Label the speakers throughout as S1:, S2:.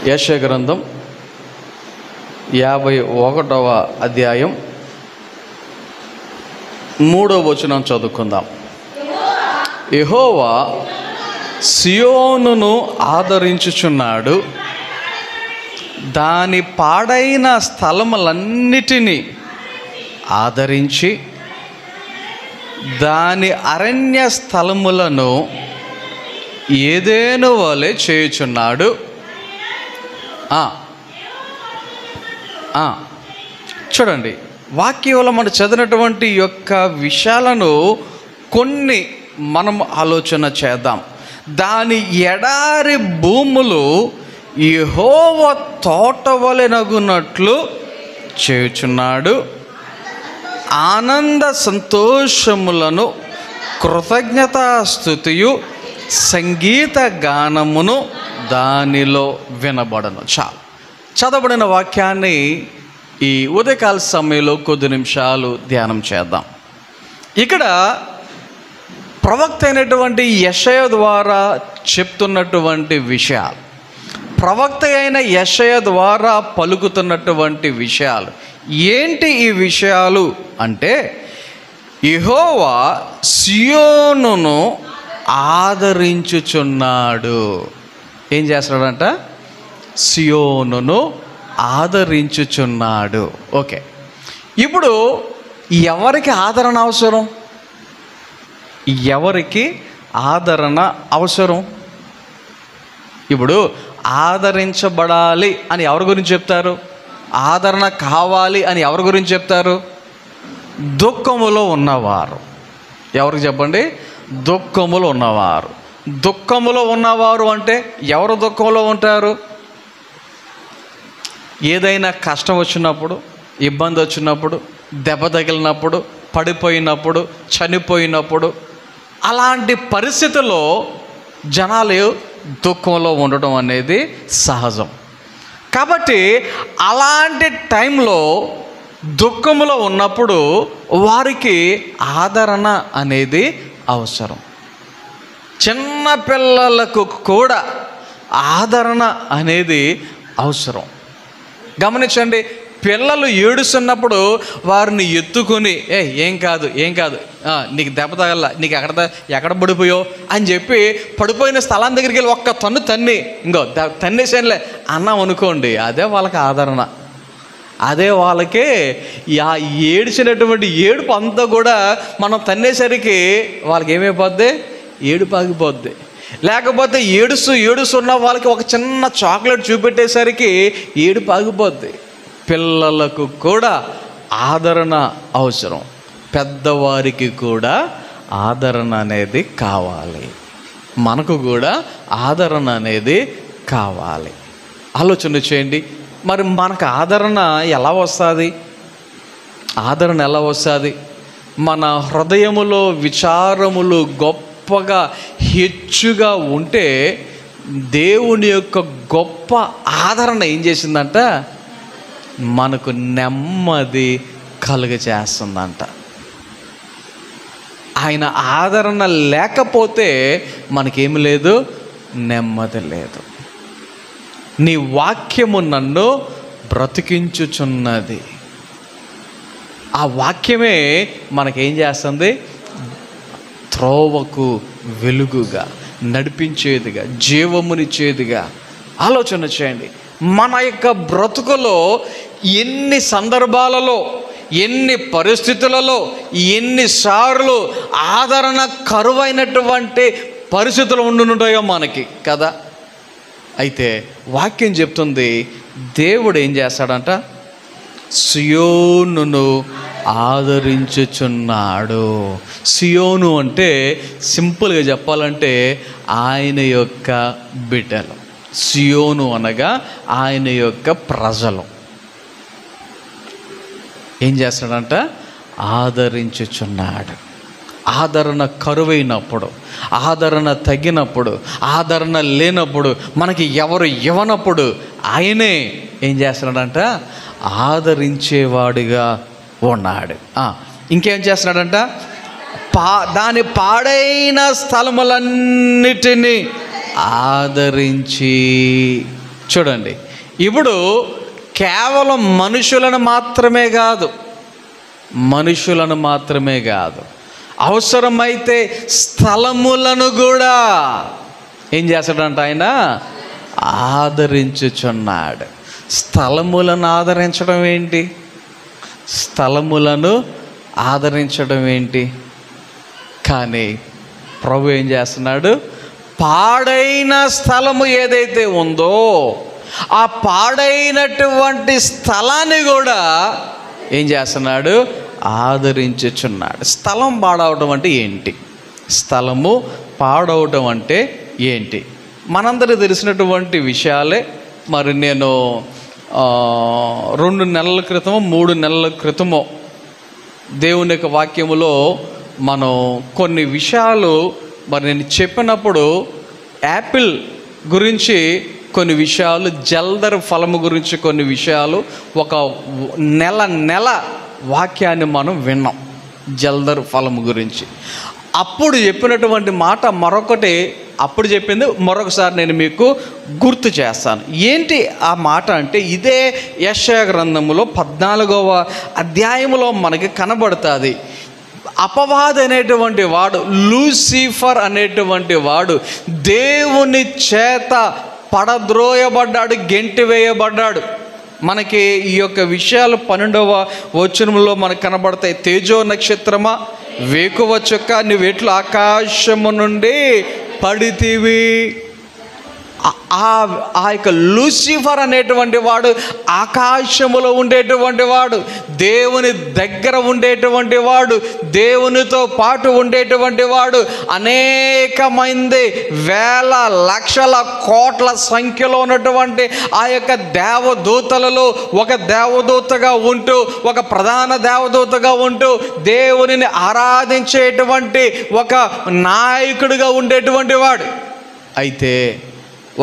S1: యెషయా గ్రంథం 51వ అధ్యాయం 3వ వచనం చదువుకుందాం. యెహోవా సియోనును ఆదరించుచున్నాడు, దాని పాడైన స్థలములన్నిటినీ ఆదరించి దాని అరణ్య స్థలములను ఏదెను వలె చేయుచున్నాడు. చూడండి, వాక్యంలో మనం చదివినటువంటి యొక్క విషయాలను కొన్ని మనం ఆలోచన చేద్దాం. దాని ఎడారి భూములు యెహోవా తోట వలెనగునట్లు చేయుచున్నాడు, ఆనంద సంతోషములను కృతజ్ఞతాస్తుతియు సంగీత గానమును దానిలో వినబడను. చదవబడిన వాక్యాన్ని ఈ ఉదయకాల సమయంలో కొద్ది నిమిషాలు ధ్యానం చేద్దాం. ఇక్కడ ప్రవక్త అయినటువంటి యెషయా ద్వారా చెప్తున్నటువంటి విషయాలు, ప్రవక్త అయిన యెషయా ద్వారా పలుకుతున్నటువంటి విషయాలు ఏంటి? ఈ విషయాలు అంటే యెహోవా సియోనును ఆదరించుచున్నాడు. ఏం చేస్తున్నాడంట? సియోనును ఆదరించుచున్నాడు. ఓకే, ఇప్పుడు ఎవరికి ఆదరణ అవసరం? ఎవరికి ఆదరణ అవసరం? ఇప్పుడు ఆదరించబడాలి అని ఎవరి గురించి చెప్తారు? ఆదరణ కావాలి అని ఎవరి గురించి చెప్తారు? దుఃఖములో ఉన్నవారు. ఎవరికి చెప్పండి? దుఃఖములో ఉన్నవారు. దుఃఖములో ఉన్నవారు అంటే ఎవరు దుఃఖంలో ఉంటారు? ఏదైనా కష్టం వచ్చినప్పుడు, ఇబ్బంది వచ్చినప్పుడు, దెబ్బ తగిలినప్పుడు, పడిపోయినప్పుడు, చనిపోయినప్పుడు, అలాంటి పరిస్థితుల్లో జనాలు దుఃఖంలో ఉండడం అనేది సహజం. కాబట్టి అలాంటి టైంలో దుఃఖంలో ఉన్నప్పుడు వారికి ఆదరణ అనేది అవసరం. చిన్న పిల్లలకు కూడా ఆదరణ అనేది అవసరం. గమనించండి, పిల్లలు ఏడుస్తున్నప్పుడు వారిని ఎత్తుకొని ఏం కాదు నీకు దెబ్బ తగల, నీకు ఎక్కడ పడిపోయో అని చెప్పి పడిపోయిన స్థలం దగ్గరికి వెళ్ళి ఒక్క తన్ని ఇంకో తన్నేసేనులే అన్నాం అనుకోండి, అదే వాళ్ళకి ఆదరణ. అదే వాళ్ళకి ఏడ్చినటువంటి ఏడుపు అంతా కూడా మనం తన్నేసరికి వాళ్ళకి ఏమైపోద్ది? ఏడుపు ఆగిపోద్ది. లేకపోతే ఏడుస్తున్న వాళ్ళకి ఒక చిన్న చాక్లెట్ చూపెట్టేసరికి ఏడుపు ఆగిపోద్ది. పిల్లలకు కూడా ఆదరణ అవసరం, పెద్దవారికి కూడా ఆదరణ అనేది కావాలి, మనకు కూడా ఆదరణ అనేది కావాలి. ఆలోచన చేయండి, మరి మనకు ఆదరణ ఎలా వస్తుంది? ఆదరణ ఎలా వస్తుంది? మన హృదయములో విచారములు గొప్పగా హెచ్చుగా ఉంటే దేవుని యొక్క గొప్ప ఆదరణ ఏం చేసిందంట? మనకు నెమ్మది కలుగజేస్తుందంట. ఆయన ఆదరణ లేకపోతే మనకేమి లేదు, నెమ్మది లేదు. నీ వాక్యము నన్ను బ్రతికించుచున్నది. ఆ వాక్యమే మనకేం చేస్తుంది? త్రోవకు వెలుగుగా, నడిపించేదిగా, జీవమునిచ్చేదిగా. ఆలోచన చేయండి, మన యొక్క బ్రతుకులో ఎన్ని సందర్భాలలో, ఎన్ని పరిస్థితులలో, ఎన్నిసార్లు ఆదరణ కరువైనటువంటి పరిస్థితులు ఉండుంటాయో మనకి కదా. అయితే వాక్యం చెప్తుంది, దేవుడు ఏం చేస్తాడంట? సియోనును ఆదరించుచున్నాడు. సియోను అంటే సింపుల్గా చెప్పాలంటే ఆయన యొక్క బిడ్డలు. సియోను అనగా ఆయన యొక్క ప్రజలు. ఏం చేస్తాడంట? ఆదరించుచున్నాడు. ఆదరణ కరువైనప్పుడు, ఆదరణ తగ్గినప్పుడు, ఆదరణ లేనప్పుడు, మనకి ఎవరు ఇవ్వనప్పుడు ఆయనే ఏం చేస్తున్నాడంట? ఆదరించేవాడిగా ఉన్నాడు. ఇంకేం చేస్తున్నాడంట? దాని పాడైన స్థలములన్నిటినీ ఆదరించి. చూడండి, ఇప్పుడు కేవలం మనుషులను మాత్రమే కాదు, అవసరమైతే స్థలములను కూడా ఏం చేస్తాడంట ఆయన? ఆదరించుచున్నాడు. స్థలములను ఆదరించడం ఏంటి? కానీ ప్రభు ఏం చేస్తున్నాడు? పాడైన స్థలము ఏదైతే ఉందో ఆ పాడైనటువంటి స్థలాన్ని కూడా ఏం చేస్తున్నాడు? ఆదరించుచున్నాడు. స్థలం పాడవటం అంటే ఏంటి? స్థలము పాడవటం అంటే ఏంటి? మనందరికీ తెలిసినటువంటి విషయాలే. మరి నేను 2 నెలల క్రితమో 3 నెలల క్రితమో దేవుని యొక్క వాక్యములో మనం కొన్ని విషయాలు మరి నేను చెప్పినప్పుడు యాపిల్ గురించి కొన్ని విషయాలు, జల్దర్ ఫలము గురించి కొన్ని విషయాలు, ఒక నెల వాక్యాన్ని మనం విన్నాం జల్దర్ ఫలము గురించి. అప్పుడు చెప్పినటువంటి మాట అప్పుడు చెప్పింది మరొకసారి నేను మీకు గుర్తు చేస్తాను. ఏంటి ఆ మాట అంటే, ఇదే యెషయా గ్రంథములో 14వ అధ్యాయములో మనకి కనబడుతుంది. అపవాది అనేటువంటి వాడు, లూసిఫర్ అనేటువంటి వాడు దేవుని చేత పడద్రోయబడ్డాడు, గెంటివేయబడ్డాడు. మనకి ఈ యొక్క విషయాలు 12వ వచనంలో మనకు కనబడతాయి. తేజో నక్షత్రమా, వేకువ చుక్క, నువ్వెట్లు ఆకాశము నుండి పడితివి. ఆ యొక్క లూసిఫర్ అనేటువంటి వాడు ఆకాశములో ఉండేటువంటి వాడు, దేవుని దగ్గర ఉండేటువంటి వాడు, దేవునితో పాటు ఉండేటువంటి వాడు. అనేకమంది వేల లక్షల కోట్ల సంఖ్యలో ఉన్నటువంటి ఆ యొక్క దేవదూతలలో ఒక దేవదూతగా ఉంటూ, ఒక ప్రధాన దేవదూతగా ఉంటూ దేవునిని ఆరాధించేటువంటి ఒక నాయకుడిగా ఉండేటువంటి వాడు. అయితే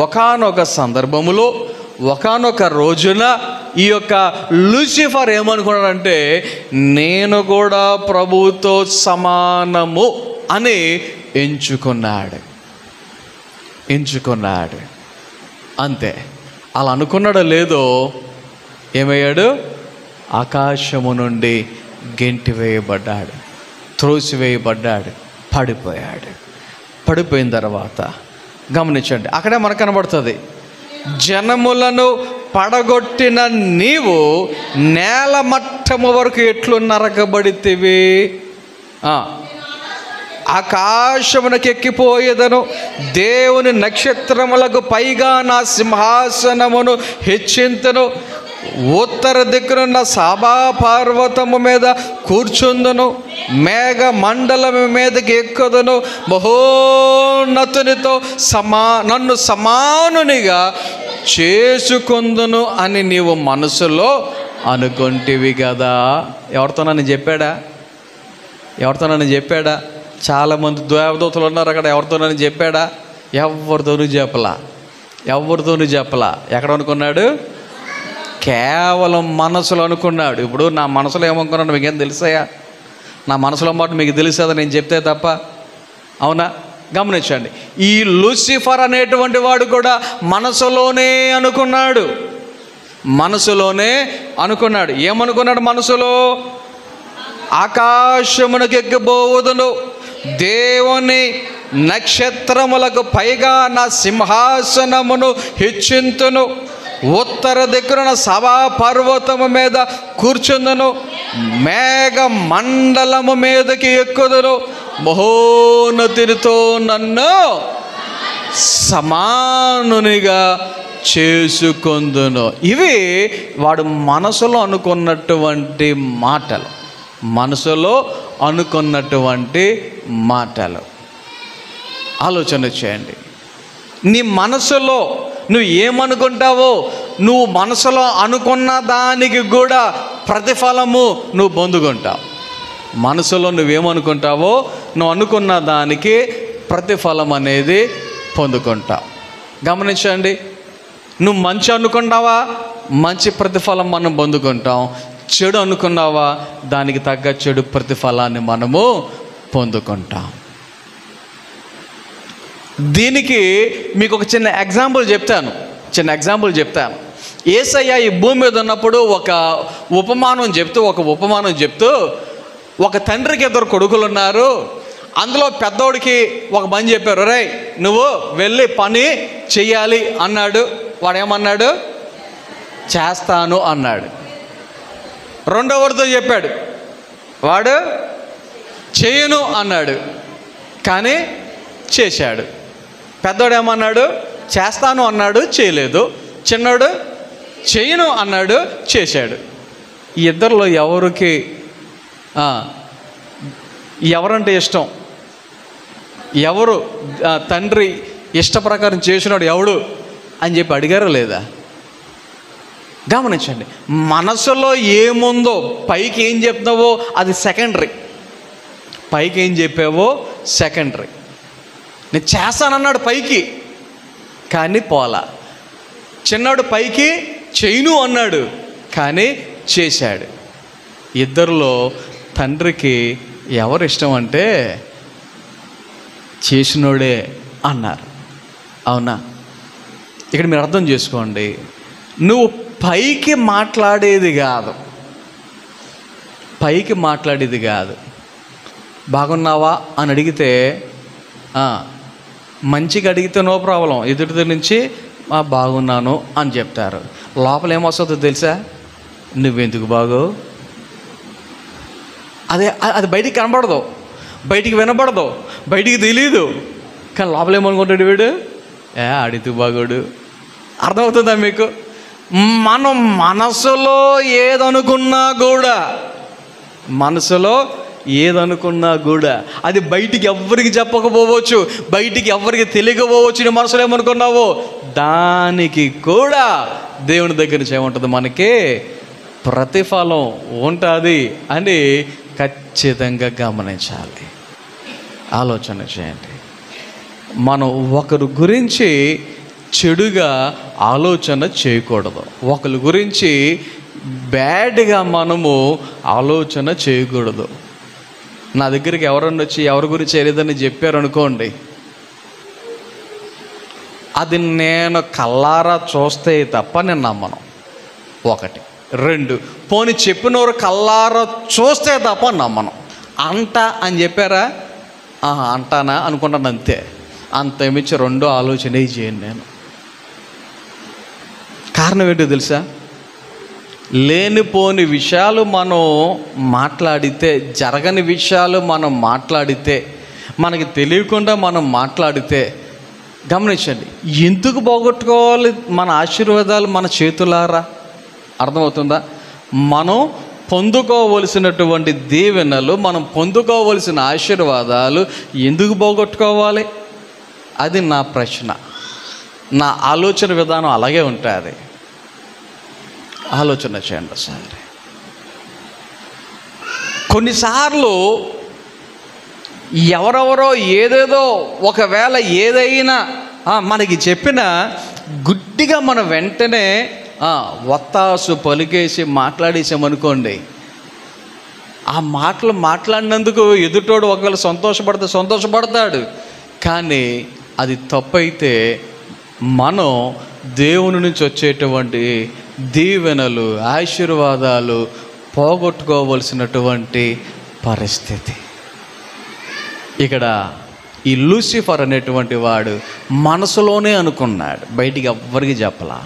S1: ఒకానొక సందర్భములో, ఒకానొక రోజున ఈ యొక్క లూసిఫర్ ఏమనుకున్నాడంటే, నేను కూడా ప్రభువుతో సమానము అని ఎంచుకున్నాడు. అంతే. అలా అనుకున్నాడో లేదో, ఏమయ్యాడు? ఆకాశము నుండి గెంటివేయబడ్డాడు, త్రోసివేయబడ్డాడు, పడిపోయిన తర్వాత గమనించండి, అక్కడే మనకు కనబడుతుంది, జనములను పడగొట్టిన నీవు నేల మట్టము వరకు ఎట్లు నరకబడితివి. ఆకాశమునకు ఎక్కిపోయేదను, దేవుని నక్షత్రములకు పైగా నా సింహాసనమును హెచ్చింతును, ఉత్తర దిక్కునున్న సాబా పర్వతము మీద కూర్చుందును, మేఘ మండలము మీదకి ఎక్కుదును, మహోన్నతునితో నన్ను సమానునిగా చేసుకుందును అని నీవు మనసులో అనుకుంటివి కదా. ఎవరితోనని చెప్పాడా? చాలామంది దేవదూతలు ఉన్నారు అక్కడ. ఎవరితోనని చెప్పాడా? ఎవరితోనూ చెప్పలా. ఎక్కడ అనుకున్నాడు? కేవలం మనసులో అనుకున్నాడు. ఇప్పుడు నా మనసులో ఏమనుకున్నాడు మీకేం తెలుసాయా? నా మనసులో మాట మీకు తెలుసా నేను చెప్తే తప్ప? అవునా? గమనించండి, ఈ లూసిఫర్ అనేటువంటి వాడు కూడా మనసులోనే అనుకున్నాడు. ఏమనుకున్నాడు మనసులో? ఆకాశమునకు ఎక్కిపోవుదును, దేవుని నక్షత్రములకు పైగా నా సింహాసనమును హెచ్చింతును, ఉత్తర దిక్కున సభా పర్వతము మీద కూర్చుందును, మేఘ మండలము మీదకి ఎక్కుదును, మహోన్నతితో నన్ను సమానునిగా చేసుకొందును. ఇవి వాడు మనసులో అనుకున్నటువంటి మాటలు. ఆలోచన చేయండి. నీ మనసులో నువ్వు ఏమనుకుంటావో, నువ్వు మనసులో అనుకున్న దానికి కూడా ప్రతిఫలము నువ్వు పొందుకుంటావు. మనసులో నువ్వేమనుకుంటావో నువ్వు అనుకున్న దానికి ప్రతిఫలం అనేది పొందుకుంటావు. గమనించండి, నువ్వు మంచి అనుకున్నావా, మంచి ప్రతిఫలం మనం పొందుకుంటాం. చెడు అనుకున్నావా, దానికి తగ్గ చెడు ప్రతిఫలాన్ని మనము పొందుకుంటాం. దీనికి మీకు ఒక చిన్న ఎగ్జాంపుల్ చెప్తాను. చిన్న ఎగ్జాంపుల్ చెప్తాను. యేసయ్య ఈ భూమి మీద ఉన్నప్పుడు ఒక ఉపమానం చెప్తూ ఒక తండ్రికి 2 కొడుకులు ఉన్నారు. అందులో పెద్దోడికి ఒక పని చెప్పారు, రేయ్ నువ్వు వెళ్ళి పని చెయ్యాలి అన్నాడు. వాడేమన్నాడు? చేస్తాను అన్నాడు. రెండోవాడితో చెప్పాడు, వాడు చేయను అన్నాడు, కానీ చేశాడు. పెద్దోడు ఏమన్నాడు? చేస్తాను అన్నాడు, చేయలేదు. చిన్నోడు చేయను అన్నాడు, చేశాడు. ఈ ఇద్దరిలో ఎవరంటే ఇష్టం? ఎవరు తండ్రి ఇష్ట ప్రకారం చేసినాడు ఎవడు అని చెప్పి అడిగారో లేదా? గమనించండి, మనసులో ఏముందో పైకి ఏం చెప్తావో అది సెకండరీ. పైకి ఏం చెప్పావో సెకండరీ. నేను చేస్తానన్నాడు పైకి, కానీ పోలా. చిన్నాడు పైకి చేయను అన్నాడు, కానీ చేశాడు. ఇద్దరిలో తండ్రికి ఎవరు ఇష్టం అంటే చేసినోడే అన్నారు. అవునా? ఇక్కడ మీరు అర్థం చేసుకోండి, నువ్వు పైకి మాట్లాడేది కాదు. బాగున్నావా అని అడిగితే మంచిగా అడిగితే నో ప్రాబ్లం, ఎదుటి నుంచి బాగున్నాను అని చెప్తారు. లోపల ఏమొస్తుందో తెలుసా? నువ్వెందుకు బాగో, అది బయటికి కనబడదు, బయటికి వినబడదు, బయటికి తెలియదు, కానీ లోపల ఏమనుకుంటాడు వీడు, అడిగితే బాగోడు. అర్థమవుతుందా మీకు? మనం మనసులో ఏదనుకున్నా కూడా అది బయటికి ఎవ్వరికి చెప్పకపోవచ్చు, బయటికి ఎవ్వరికి తెలియకపోవచ్చు. నీ మనసులో ఏమనుకున్నావో దానికి కూడా దేవుని దగ్గర నుంచి ఏముంటుంది? మనకి ప్రతిఫలం ఉంటుంది అని ఖచ్చితంగా గమనించాలి. ఆలోచన చేయండి. మనం ఒకరి గురించి చెడుగా ఆలోచన చేయకూడదు. ఒకరి గురించి బ్యాడ్గా మనము ఆలోచన చేయకూడదు. నా దగ్గరికి ఎవరన్నా వచ్చి ఎవరి గురించి ఏదైనా చెప్పారనుకోండి, అది నేను కల్లారా చూస్తే తప్ప నేను నమ్మను. 1. 2, పోనీ చెప్పినవారు కల్లారా చూస్తే తప్ప నమ్మను. అని చెప్పారా, అంటానా అనుకుంటాను, అంతే. అంతమించి 2 ఆలోచనే చేయను నేను. కారణం ఏంటో తెలుసా? లేనిపోని విషయాలు మనం మాట్లాడితే, జరగని విషయాలు మనం మాట్లాడితే, మనకి తెలియకుండా మనం మాట్లాడితే, గమనించండి, ఎందుకు పోగొట్టుకోవాలి మన ఆశీర్వాదాలు మన చేతులారా? అర్థమవుతుందా? మనం పొందుకోవలసినటువంటి దీవెనలు, మనం పొందుకోవలసిన ఆశీర్వాదాలు ఎందుకు పోగొట్టుకోవాలి? అది నా ప్రశ్న. నా ఆలోచన విధానం అలాగే ఉంటుంది. ఆలోచన చేయండి సార్. కొన్నిసార్లు ఎవరెవరో ఏదేదో ఒకవేళ ఏదైనా మనకి చెప్పినా గుడ్డిగా మనం వెంటనే వత్తాసు పలికేసి మాట్లాడేసామనుకోండి, ఆ మాటలు మాట్లాడినందుకు ఎదుటోడు ఒకవేళ సంతోషపడతాడు, కానీ అది తప్పైతే మనం దేవుని నుంచి వచ్చేటువంటి దీవెనలు, ఆశీర్వాదాలు పోగొట్టుకోవలసినటువంటి పరిస్థితి. ఇక్కడ ఈ లూసిఫర్ అనేటువంటి వాడు మనసులోనే అనుకున్నాడు, బయటికి ఎవ్వరికి చెప్పలా.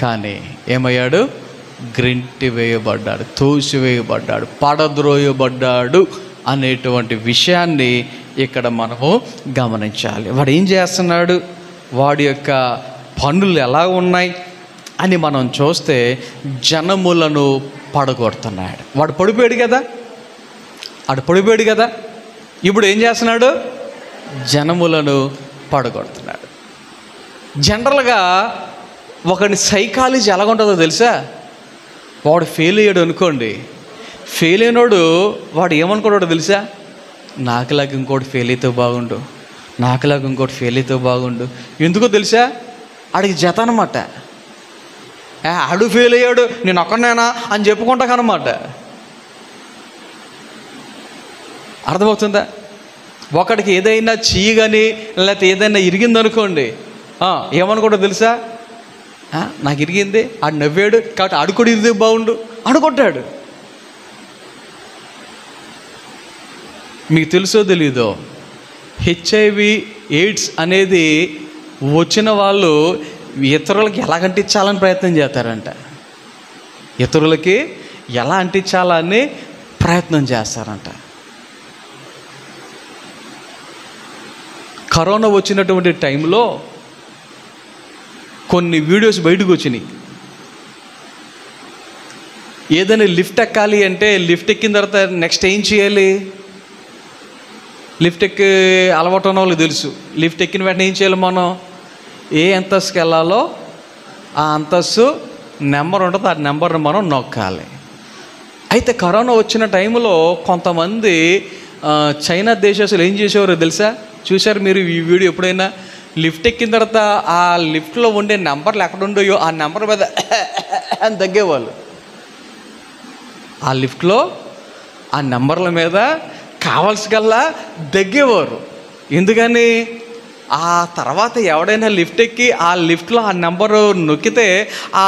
S1: కానీ ఏమయ్యాడు? గ్రింటి వేయబడ్డాడు, తోసివేయబడ్డాడు, పడద్రోయబడ్డాడు అనేటువంటి విషయాన్ని ఇక్కడ మనము గమనించాలి. వాడు ఏం చేస్తున్నాడు, వాడి యొక్క పనులు ఎలా ఉన్నాయి అని మనం చూస్తే జనములను పడగొడుతున్నాడు. వాడు పడిపోయాడు కదా, ఇప్పుడు ఏం చేస్తున్నాడు? జనములను పడగొడుతున్నాడు. జనరల్గా ఒకని సైకాలజీ ఎలాగుంటుందో తెలుసా? వాడు ఫెయిల్ అయ్యాడు అనుకోండి, ఫెయిల్ అయినోడు వాడు ఏమనుకున్నాడో తెలుసా? నాకులాగా ఇంకోటి ఫెయిల్ అయితే బాగుండు, నాకులాగా ఇంకోటి ఫెయిల్ అయితే బాగుండు. ఎందుకో తెలుసా? ఆడికి జత అనమాట. ఆడు ఫెయిల్ అయ్యాడు, నేను ఒక్కనేనా అని చెప్పుకుంటాకనమాట. అర్థమవుతుందా? ఒకడికి ఏదైనా చీయగాని లేకపోతే ఏదైనా ఇరిగిందనుకోండి, ఏమనుకోవడం తెలుసా? నాకు ఇరిగింది, ఆడు నవ్వాడు కాబట్టి ఆడు కూడా ఇరిదే బాగుండు అనుకుంటాడు. మీకు తెలుసో తెలీదో, హెచ్ఐవి ఎయిడ్స్ అనేది వచ్చిన వాళ్ళు ఇతరులకి ఎలా అంటించాలని ప్రయత్నం చేస్తారంట. ఇతరులకి ఎలా అంటించాలని ప్రయత్నం చేస్తారంట. కరోనా వచ్చినటువంటి టైంలో కొన్ని వీడియోస్ బయటకు వచ్చినాయి. ఏదైనా లిఫ్ట్ ఎక్కాలి అంటే లిఫ్ట్ ఎక్కిన తర్వాత నెక్స్ట్ ఏం చేయాలి? లిఫ్ట్ ఎక్కి అలవాటు ఉన్న వాళ్ళకి తెలుసు. లిఫ్ట్ ఎక్కిన వెంటనే ఏం చేయాలి? మనం ఏ అంతస్తుకి వెళ్ళాలో ఆ అంతస్తు నెంబర్ ఉంటుంది, ఆ నెంబర్ని మనం నొక్కాలి. అయితే కరోనా వచ్చిన టైంలో కొంతమంది చైనా దేశస్తులు ఏం చేసేవారో తెలుసా? చూశారు మీరు ఈ వీడియో ఎప్పుడైనా? లిఫ్ట్ ఎక్కిన తర్వాత ఆ లిఫ్ట్లో ఉండే నెంబర్లు ఎక్కడ ఉండయో ఆ నెంబర్ మీద అని తగ్గేవాళ్ళు. ఆ లిఫ్ట్లో ఆ నెంబర్ల మీద కావాల్సికల్లా దగ్గేవారు. ఎందుకని? ఆ తర్వాత ఎవడైనా లిఫ్ట్ ఎక్కి ఆ లిఫ్ట్లో ఆ నెంబరు నొక్కితే ఆ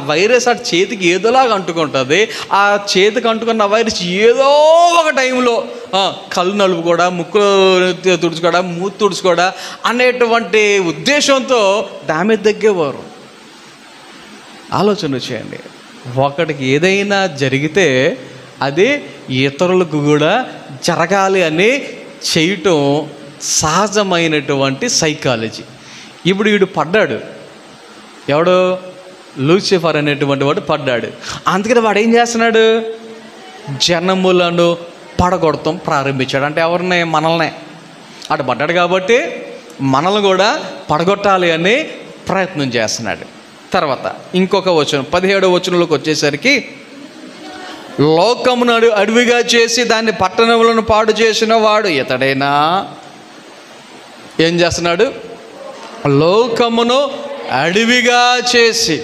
S1: వైరస్ ఆ చేతికి ఏదోలాగా అంటుకుంటుంది. ఆ చేతికి అంటుకున్న వైరస్ ఏదో ఒక టైంలో కళ్ళు నలుపుకోడా, ముక్కు తుడుచుకోడా, మూతి తుడుచుకోడా అనేటువంటి ఉద్దేశంతో దాని మీద దగ్గేవారు. ఆలోచన చేయండి. ఒకటికి ఏదైనా జరిగితే అది ఇతరులకు కూడా జరగాలి అని చేయటం సహజమైనటువంటి సైకాలజీ. ఇప్పుడు వీడు పడ్డాడు, ఎవడు? లూసిఫర్ అనేటువంటి వాడు పడ్డాడు. అందుకని వాడు ఏం చేస్తున్నాడు? జనములను పడగొడతాం ప్రారంభించాడు. అంటే ఎవరిని? మనల్నే. అటు పడ్డాడు కాబట్టి మనల్ని కూడా పడగొట్టాలి అని ప్రయత్నం చేస్తున్నాడు. తర్వాత ఇంకొక వచనం 17వ వచనంలోకి వచ్చేసరికి, లోకమును అడవిగా చేసి దాన్ని పట్టణములను పాడు చేసిన వాడు ఇతడేనా? ఏం చేస్తున్నాడు? లోకమును అడవిగా చేసి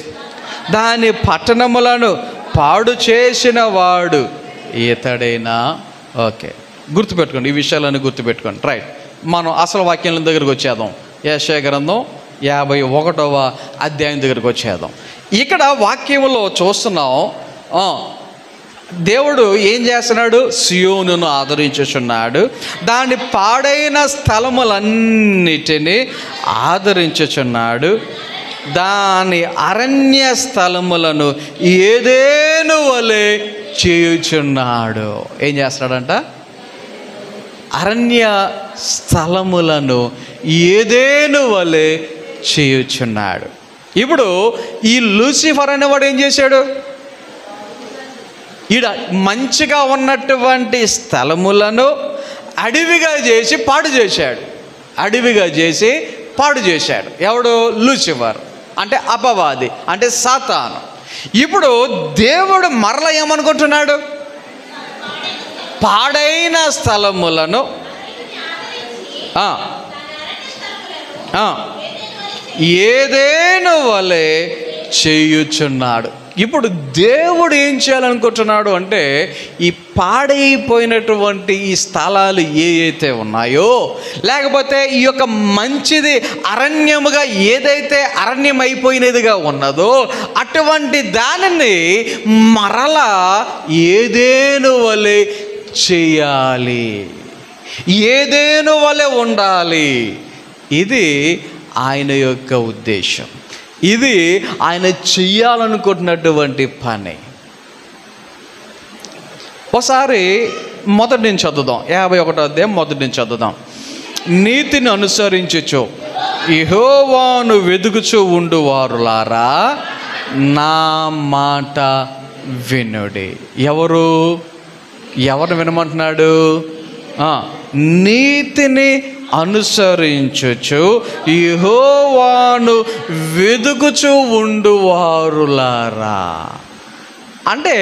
S1: దాని పట్టణములను పాడు చేసిన వాడు ఇతడేనా? ఓకే, గుర్తుపెట్టుకోండి, ఈ విషయాలన్నీ గుర్తుపెట్టుకోండి. రైట్, మనం అసలు వాక్యాల దగ్గరికి వచ్చేద్దాం. యెషయా గ్రంథం 51వ అధ్యాయం దగ్గరికి వచ్చేద్దాం. ఇక్కడ వాక్యంలో చూస్తున్నాం, దేవుడు ఏం చేస్తున్నాడు? సియోనును ఆదరించుచున్నాడు, దాని పాడైన స్థలములన్నిటినీ ఆదరించుచున్నాడు, దాని అరణ్య స్థలములను ఏదేను వలె చేయుచున్నాడు. ఏం చేస్తున్నాడంట? అరణ్య స్థలములను ఏదేను వలె చేయుచున్నాడు. ఇప్పుడు ఈ లూసిఫర్ అనేవాడు ఏం చేశాడు? ఈడ మంచిగా ఉన్నటువంటి స్థలములను అడవిగా చేసి పాడు చేశాడు. అడవిగా చేసి పాడు చేశాడు. ఎవడు? లూసిఫర్, అంటే అపవాది, అంటే సాతాను. ఇప్పుడు దేవుడు మరల ఏమనుకుంటున్నాడు? పాడైన స్థలములను ఏదేను వలె చేయుచున్నాడు. ఇప్పుడు దేవుడు ఏం చేయాలనుకుంటున్నాడు అంటే, ఈ పాడైపోయినటువంటి ఈ స్థలాలు ఏవైతే ఉన్నాయో, లేకపోతే ఈ యొక్క మంచిది అరణ్యముగా ఏదైతే అరణ్యం అయిపోయినదిగా ఉన్నదో అటువంటి దానిని మరలా ఏదేను వలె చేయాలి, ఏదేను వలె ఉండాలి. ఇది ఆయన యొక్క ఉద్దేశం. ఇది ఆయన చెయ్యాలనుకుంటున్నటువంటి పని. ఒకసారి మొదటి నుంచి చదువుదాం. 51వ అధ్యాయం మొదటి నుంచి చదువుదాం. నీతిని అనుసరించుచు యెహోవాను వెదుకుచు ఉండువారులారా నా మాట వినుడి. ఎవరు వినమంటున్నాడు? నీతిని అనుసరించుచు యెహోవాను వెదుకుచు ఉండువారులారా. అంటే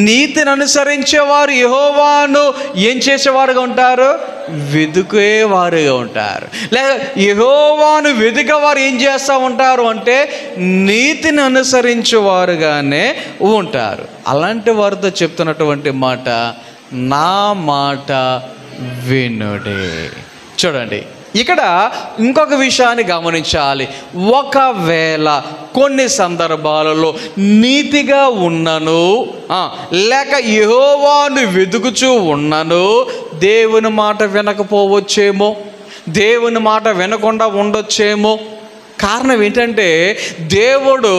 S1: నీతిని అనుసరించేవారు యెహోవాను ఏం చేసేవారుగా ఉంటారు? వెదుకేవారుగా ఉంటారు. లేక యెహోవాను వెదుకవారు ఏం చేస్తూ ఉంటారు అంటే నీతిని అనుసరించేవారుగానే ఉంటారు. అలాంటి వారితో చెప్తున్నటువంటి మాట, నా మాట వినుడే. చూడండి, ఇక్కడ ఇంకొక విషయాన్ని గమనించాలి. ఒకవేళ కొన్ని సందర్భాలలో నీతిగా ఉన్నను లేక యెహోవాను వెతుకుచూ ఉన్నను దేవుని మాట వినకపోవచ్చేమో, దేవుని మాట వినకుండా ఉండొచ్చేమో. కారణం ఏంటంటే దేవుడు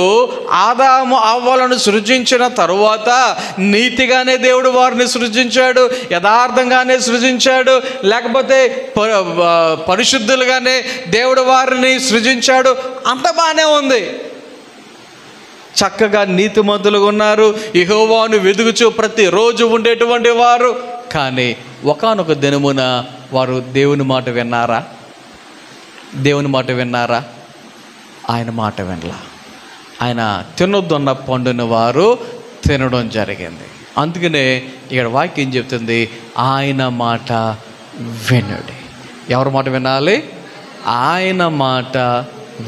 S1: ఆదాము అవ్వలను సృజించిన తరువాత నీతిగానే దేవుడు వారిని సృజించాడు, యథార్థంగానే సృజించాడు, లేకపోతే పరిశుద్ధులుగానే దేవుడు వారిని సృజించాడు. అంత బాగానే ఉంది, చక్కగా నీతిమంతులుగా ఉన్నారు, యెహోవాను వెతుకుచూ ప్రతిరోజు ఉండేటువంటి వారు. కానీ ఒకానొక దినమున వారు దేవుని మాట విన్నారా? దేవుని మాట విన్నారా? ఆయన మాట వినలా. ఆయన తినొద్దన్న పండుని వారు తినడం జరిగింది. అందుకనే ఇక్కడ వాక్యం చెప్తుంది, ఆయన మాట వినుడి. ఎవరి మాట వినాలి? ఆయన మాట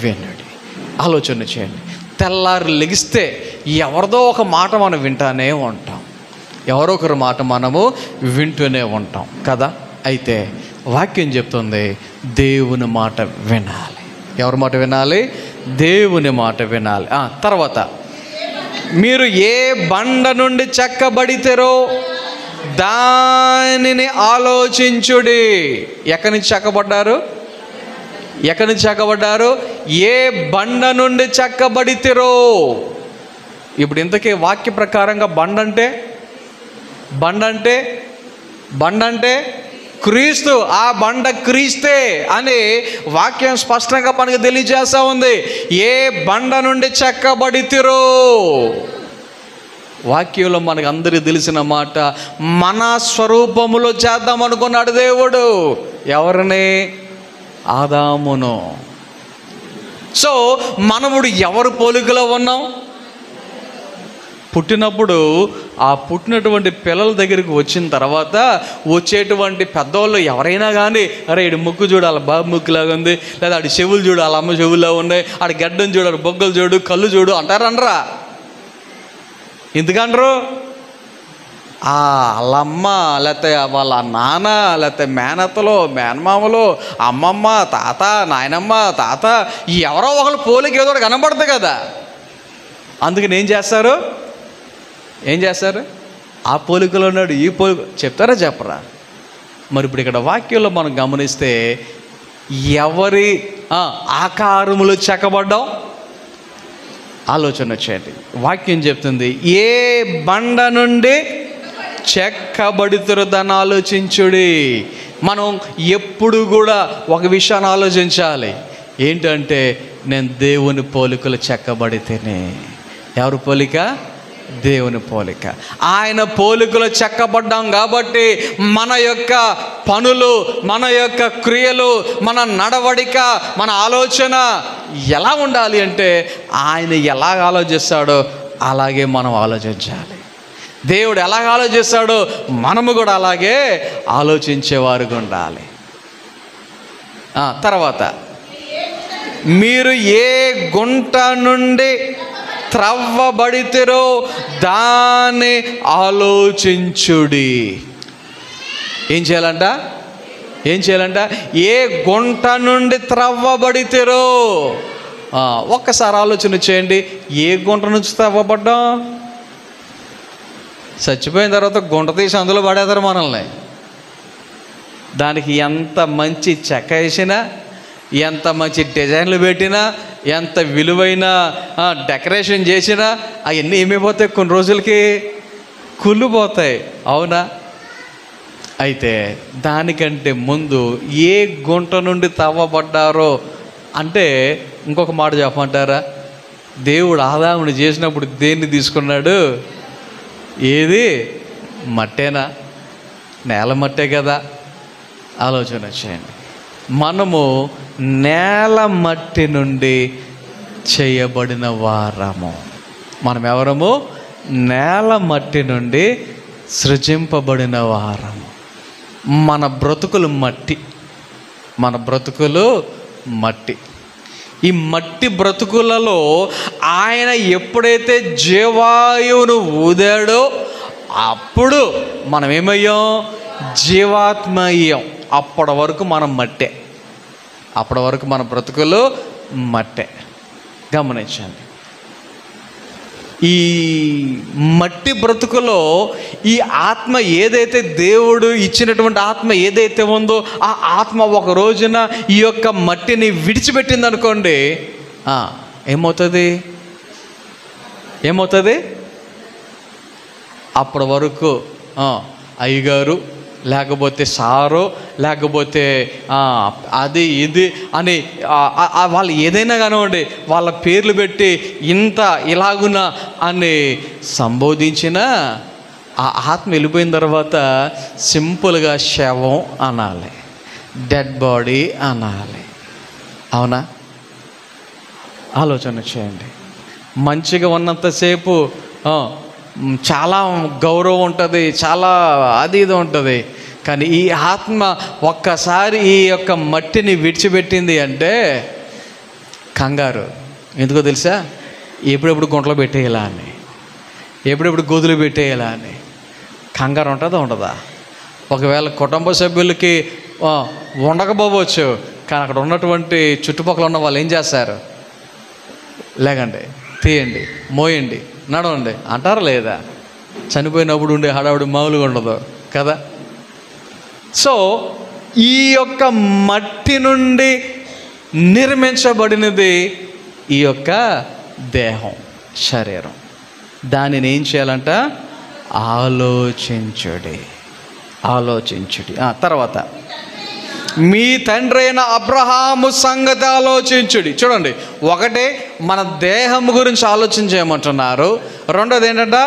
S1: వినుడి. ఆలోచన చేయండి. తెల్లారి లెగిస్తే ఎవరిదో ఒక మాట మనం వింటానే ఉంటాం, ఎవరో ఒకరి మాట మనము వింటూనే ఉంటాం కదా. అయితే వాక్యం చెప్తుంది దేవుని మాట వినాలి. ఎవరి మాట వినాలి? దేవుని మాట వినాలి. తర్వాత మీరు ఏ బండ నుండి చెక్కబడితేరో దానిని ఆలోచించుడి. ఎక్కడి నుంచి చెక్కబడ్డారు? ఎక్కడి నుంచి చెక్కబడ్డారు? ఏ బండ నుండి చెక్కబడితేరో. ఇప్పుడు ఇంతకీ వాక్య ప్రకారంగా బండ అంటే క్రీస్తు. ఆ బండ క్రీస్తే అని వాక్యం స్పష్టంగా మనకు తెలియజేస్తూ ఉంది. ఏ బండ నుండి చెక్కబడితిరో. వాక్యంలో మనకు అందరికీ తెలిసిన మాట, మన స్వరూపములో చేద్దాం అనుకున్నాడు దేవుడు. ఎవరిని? ఆదామును. సో మనముడు ఎవరు పోలికలో ఉన్నాం? పుట్టినప్పుడు ఆ పుట్టినటువంటి పిల్లల దగ్గరికి వచ్చిన తర్వాత వచ్చేటువంటి పెద్దవాళ్ళు ఎవరైనా కానీ, అరే ఇడు ముక్కు చూడు అలా బాబు ముక్కులాగా ఉంది, లేదా ఆడి చెవులు చూడు అలా అమ్మ చెవుల్లో ఉన్నాయి, ఆడి గడ్డం చూడు, ఆడి బొగ్గలు చూడు, కళ్ళు చూడు అంటారనరా? ఎందుకంటారు? వాళ్ళమ్మ లేకపోతే వాళ్ళ నాన్న లేకపోతే మేనత్తలో మేనమామలో అమ్మమ్మ తాత నాయనమ్మ తాత ఎవరో ఒకళ్ళు పోలిక ఏదో కనబడుతుంది కదా. అందుకని ఏం చేస్తారు? ఆ పోలికలో ఉన్నాడు, ఈ పోలిక చెప్తారా చెప్పరా? మరి ఇప్పుడు ఇక్కడ వాక్యంలో మనం గమనిస్తే ఎవరి ఆకారములు చెక్కబడ్డాం? ఆలోచన చేయండి. వాక్యం చెప్తుంది, ఏ బండ నుండి చెక్కబడితురు దాన్ని ఆలోచించుడి. మనం ఎప్పుడు కూడా ఒక విషయాన్ని ఆలోచించాలి. ఏంటంటే, నేను దేవుని పోలికలు చెక్కబడితేనే. ఎవరి పోలిక? దేవుని పోలిక. ఆయన పోలికలు చెక్కబడ్డాం కాబట్టి మన యొక్క పనులు, మన యొక్క క్రియలు, మన నడవడిక, మన ఆలోచన ఎలా ఉండాలి అంటే ఆయన ఎలాగ ఆలోచిస్తాడో అలాగే మనం ఆలోచించాలి. దేవుడు ఎలాగ ఆలోచిస్తాడో మనము కూడా అలాగే ఆలోచించేవారుగా ఉండాలి. తర్వాత మీరు ఏ గుంట నుండి త్రవ్వబడితిరో దాన్ని ఆలోచించుడి. ఏం చేయాలంట? ఏ గుంట నుండి త్రవ్వబడితిరో. ఒక్కసారి ఆలోచన చేయండి. ఏ గుంట నుంచి త్రవ్వబడ్డాం? చచ్చిపోయిన తర్వాత గుంట తీసి అందులో పడేస్తారు మనల్ని. దానికి ఎంత మంచి చెక్క వేసినా, ఎంత మంచి డిజైన్లు పెట్టినా, ఎంత విలువైన డెకరేషన్ చేసినా అవన్నీ ఏమైపోతాయి? కొన్ని రోజులకి కుళ్ళిపోతాయి. అవునా? అయితే దానికంటే ముందు ఏ గుంట నుండి తవ్వబడ్డారో అంటే ఇంకొక మాట చెప్పమంటారా? దేవుడు ఆదాముని చేసినప్పుడు దేన్ని తీసుకున్నాడు? ఏది? మట్టేనా? నేల మట్టే కదా. ఆలోచన చేయండి. మనము నేల మట్టి నుండి చేయబడిన వారము. మనం ఎవరము? నేల మట్టి నుండి సృజింపబడిన వారము. మన బ్రతుకులు మట్టి. ఈ మట్టి బ్రతుకులలో ఆయన ఎప్పుడైతే జీవాయువును ఊదాడో అప్పుడు మనం ఏమయ్యాం? జీవాత్మ అయ్యాం. అప్పటి వరకు మనం మట్టే. అప్పటి వరకు మన బ్రతుకులు మట్టే. గమనించండి, ఈ మట్టి బ్రతుకులో ఈ ఆత్మ ఏదైతే, దేవుడు ఇచ్చినటువంటి ఆత్మ ఏదైతే ఉందో ఆ ఆత్మ ఒక రోజున ఈ యొక్క మట్టిని విడిచిపెట్టింది అనుకోండి, ఏమవుతుంది? అప్పటి వరకు అయ్యగారు, లేకపోతే సారో, లేకపోతే అది ఇది అని వాళ్ళు ఏదైనా కానివ్వండి, వాళ్ళ పేర్లు పెట్టి ఇంత ఇలాగున అని సంబోధించిన ఆ ఆత్మ వెళ్ళిపోయిన తర్వాత సింపుల్గా శవం అనాలి, డెడ్ బాడీ అనాలి. అవునా? ఆలోచన చేయండి. మంచిగా ఉన్నంతసేపు చాలా గౌరవం ఉంటుంది, చాలా అది ఇది ఉంటుంది. కానీ ఈ ఆత్మ ఒక్కసారి ఈ యొక్క మట్టిని విడిచిపెట్టింది అంటే కంగారు. ఎందుకో తెలుసా? ఎప్పుడెప్పుడు గుంటలో పెట్టేయాలా అని, ఎప్పుడెప్పుడు గొదులు పెట్టేయాలా అని కంగారు ఉంటుందా? ఉండదా? ఒకవేళ కుటుంబ సభ్యులకి ఉండకపోవచ్చు, కానీ అక్కడ ఉన్నటువంటి చుట్టుపక్కల ఉన్న వాళ్ళు ఏం చేస్తారు? లేకండి, తీయండి, మోయండి, నడవండి అంటారా లేదా? చనిపోయినప్పుడు ఉండే హడావుడి మామూలుగా ఉండదు కదా. సో ఈ యొక్క మట్టి నుండి నిర్మించబడినది ఈ యొక్క దేహం, శరీరం. దానిని ఏం చేయాలంట? ఆలోచించుడి. తర్వాత మీ తండ్రి అయిన అబ్రహాము సంగతి ఆలోచించుడి. చూడండి, ఒకటే మన దేహం గురించి ఆలోచించేయమంటున్నారు. రెండోది ఏంటంట?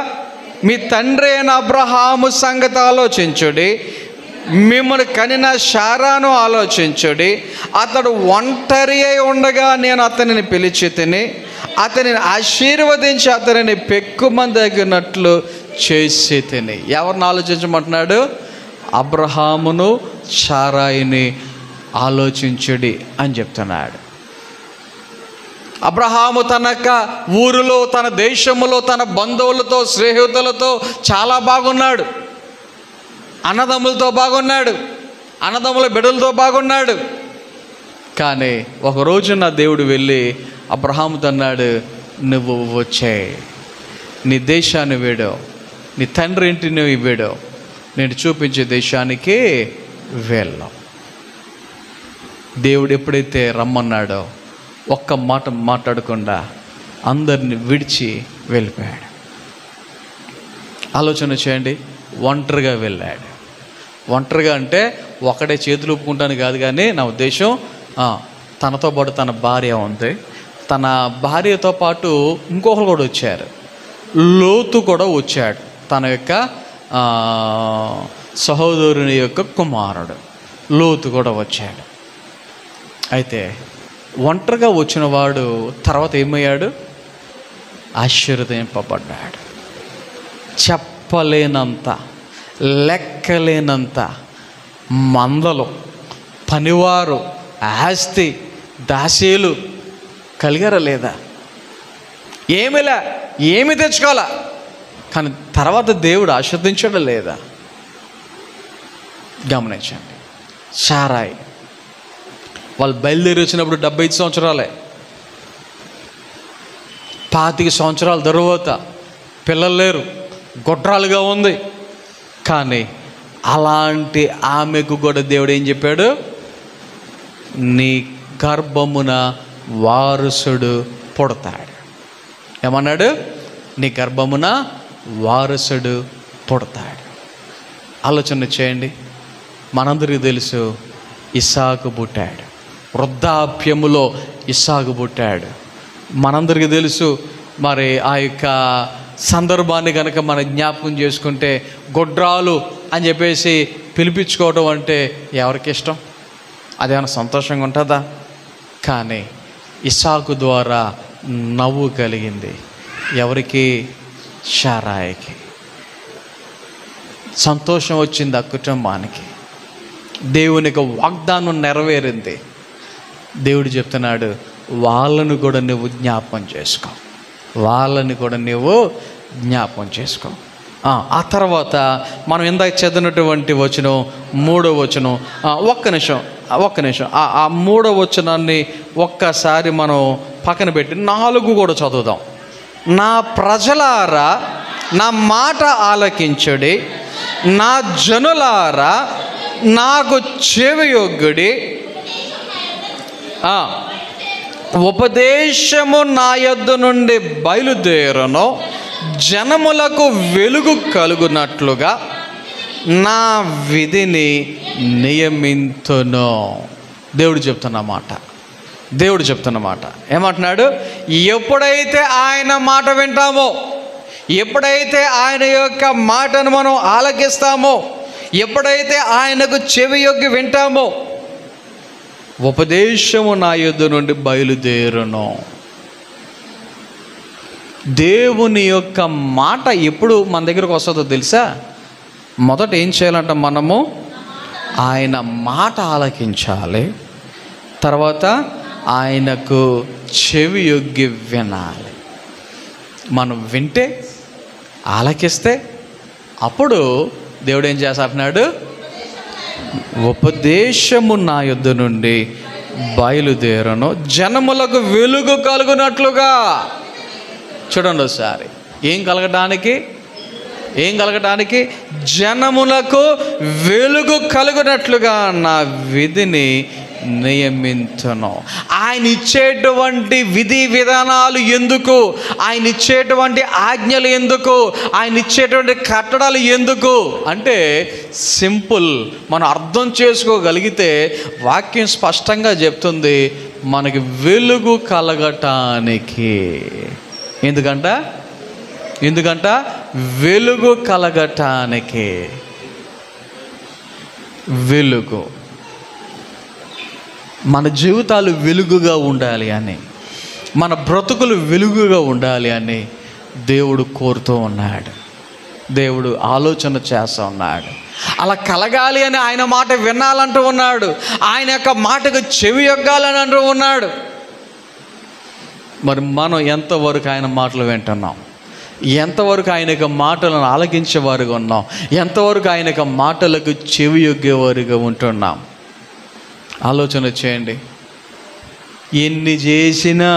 S1: మీ తండ్రి అయిన అబ్రహాము సంగతి ఆలోచించుడి, మిమ్మల్ని కనిన శారాను ఆలోచించుడి. అతడు ఒంటరి అయి ఉండగా నేను అతనిని పిలిచి తిని అతనిని ఆశీర్వదించి అతనిని పెక్కుమందగినట్లు చేసి తిని. ఎవరిని ఆలోచించమంటున్నాడు? అబ్రహామును శారాయిని ఆలోచించుడి అని చెప్తున్నాడు. అబ్రహాము తన ఊరిలో, తన దేశములో, తన బంధువులతో, స్నేహితులతో చాలా బాగున్నాడు, అన్నదమ్ములతో బాగున్నాడు, అన్నదమ్ముల బిడ్డలతో బాగున్నాడు. కానీ ఒకరోజు నా దేవుడు వెళ్ళి అబ్రహాముతో అన్నాడు, నువ్వు వచ్చేయి, నీ దేశాన్ని వీడు, నీ తండ్రి ఇంటిని వీడు, నేను చూపించే దేశానికి వెళ్ళాం. దేవుడు ఎప్పుడైతే రమ్మన్నాడో ఒక్క మాట మాట్లాడకుండా అందరిని విడిచి వెళ్ళిపోయాడు. ఆలోచన చేయండి, ఒంటరిగా వెళ్ళాడు. ఒంటరిగా అంటే ఒకడే చేతులు ఒప్పుకుంటాను కాదు, కానీ నా ఉద్దేశం తనతో పాటు తన భార్య ఉంది. తన భార్యతో పాటు ఇంకొకరు కూడా వచ్చారు. లోతు కూడా వచ్చాడు, తన యొక్క సహోదరుని యొక్క కుమారుడు లోతు కూడా వచ్చాడు. అయితే ఒంటరిగా వచ్చిన వాడు తర్వాత ఏమయ్యాడు? ఆశీర్వదింపబడ్డాడు. చెప్పలేనంత, లెక్కలేనంత మందలు, పనివారు, ఆస్తి, దాసీలు కలిగారా లేదా? ఏమి తెచ్చుకోవాలా, కానీ తర్వాత దేవుడు ఆశీర్వదించడం లేదా? గమనించండి. శారాయి వాళ్ళు బయలుదేరి వచ్చినప్పుడు 75 సంవత్సరాలే. 25 సంవత్సరాల తరువాత పిల్లలు లేరు, గొడ్రాలుగా ఉంది. కానీ అలాంటి ఆమెకు కూడా దేవుడు ఏం చెప్పాడు? నీ గర్భమున వారసుడు పుడతాడు. ఏమన్నాడు? నీ గర్భమున వారసుడు పుడతాడు. ఆలోచన చేయండి. మనందరికీ తెలుసు, ఇస్సాకు పుట్టాడు. వృద్ధాప్యములో ఇస్సాకు పుట్టాడు. మనందరికీ తెలుసు. మరి ఆ యొక్క సందర్భాన్ని కనుక మనం జ్ఞాపకం చేసుకుంటే, గొడ్రాలు అని చెప్పేసి పిలిపించుకోవడం అంటే ఎవరికి ఇష్టం? అదేమైనా సంతోషంగా ఉంటుందా? కానీ ఇస్సాకు ద్వారా నవ్వు కలిగింది. ఎవరికి? శారాయికి. సంతోషం వచ్చింది ఆ కుటుంబానికి. దేవునికి వాగ్దానం నెరవేరింది. దేవుడు చెప్తున్నాడు, వాళ్ళను కూడా నువ్వు జ్ఞాపకం చేసుకో, వాళ్ళని కూడా నువ్వు జ్ఞాపకం చేసుకో. ఆ తర్వాత మనం ఇందాక చదివినటువంటి వచనం, 3వ వచనం, ఒక్క నిమిషం ఒక్క నిమిషం ఆ 3వ వచనాన్ని ఒక్కసారి మనం పక్కన పెట్టి 4 కూడా చదువుదాం. నా ప్రజలారా నా మాట ఆలకించుడి, నా జనులారా నాకు చెవియొగ్గుడి. ఉపదేశము నా యొద్ద నుండి బయలుదేరును, జనములకు వెలుగు కలుగునట్లుగా నా విధిని నియమింతును. దేవుడు చెప్తున్నమాట ఏమంటున్నాడు? ఎప్పుడైతే ఆయన మాట వింటామో, ఎప్పుడైతే ఆయన యొక్క మాటను మనం ఆలకిస్తామో, ఎప్పుడైతే ఆయనకు చెవియొగ్గి వింటామో, ఉపదేశము నా యొద్ద నుండి బయలుదేరును. దేవుని యొక్క మాట ఎప్పుడు మన దగ్గరకు వస్తుందో తెలుసా? మొదట ఏం చేయాలంట? మనము ఆయన మాట ఆలకించాలి, తర్వాత ఆయనకు చెవియొగ్గి వినాలి. మనం వింటే, ఆలకిస్తే అప్పుడు దేవుడు ఏం చేస్తాడు? ఉపదేశము నా యొద్ద నుండి బయలుదేరును, జనములకు వెలుగు కలుగునట్లుగా. చూడండి ఒకసారి, ఏం కలగడానికి? జనములకు వెలుగు కలుగునట్లుగా నా విధిని నియమించును. ఆయన ఇచ్చేటువంటి విధి విధానాలు ఎందుకు? ఆయన ఇచ్చేటువంటి ఆజ్ఞలు ఎందుకు? ఆయన ఇచ్చేటువంటి కట్టడాలు ఎందుకు అంటే సింపుల్. మనం అర్థం చేసుకోగలిగితే వాక్యం స్పష్టంగా చెప్తుంది, మనకి వెలుగు కలగటానికి. ఎందుకంట వెలుగు కలగటానికి. వెలుగు, మన జీవితాలు వెలుగుగా ఉండాలి అని, మన బ్రతుకులు వెలుగుగా ఉండాలి అని దేవుడు కోరుతూ ఉన్నాడు. దేవుడు ఆలోచన చేస్తూ ఉన్నాడు. అలా కలగాలి అని ఆయన మాట వినాలంటూ ఉన్నాడు. ఆయన యొక్క మాటకు చెవి యొగ్గాలని అంటూ ఉన్నాడు. మరి మనం ఎంతవరకు ఆయన మాటలు వింటున్నాం? ఎంతవరకు ఆయన యొక్క మాటలను ఆలకించేవారుగా ఉన్నాం? ఎంతవరకు ఆయన యొక్క మాటలకు చెవి యొగ్గేవారుగా ఉంటున్నాం? ఆలోచన చేయండి. ఎన్ని చేసినా,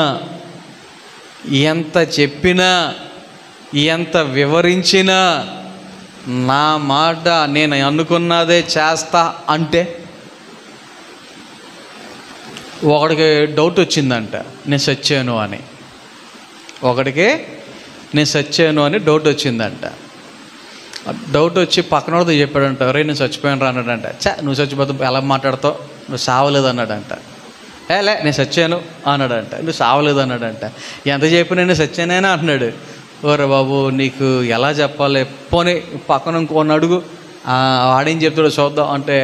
S1: ఎంత చెప్పినా, ఎంత వివరించినా, నా మాట నేను అనుకున్నదే చేస్తా అంటే, ఒకడికి డౌట్ వచ్చిందంట, నేను చచ్చాను అని. డౌట్ వచ్చిందంట. డౌట్ వచ్చి పక్కనోడితో చెప్పాడంట, రే నేను చచ్చిపోయాను రా అన్నాడంట. నువ్వు చచ్చిపోతే ఎలా మాట్లాడతావు, నువ్వు సావలేదు అన్నాడంట. లే నేను చచ్చాను అన్నాడంట. నువ్వు సావలేదు అన్నాడంట. ఎంత చెప్పి నేను చచ్చానేనా అంటున్నాడు. ఓరే బాబు, నీకు ఎలా చెప్పాలి? పోనీ పక్కన ఇంకోని అడుగు, ఆడేం చెప్తాడో చూద్దాం అంటే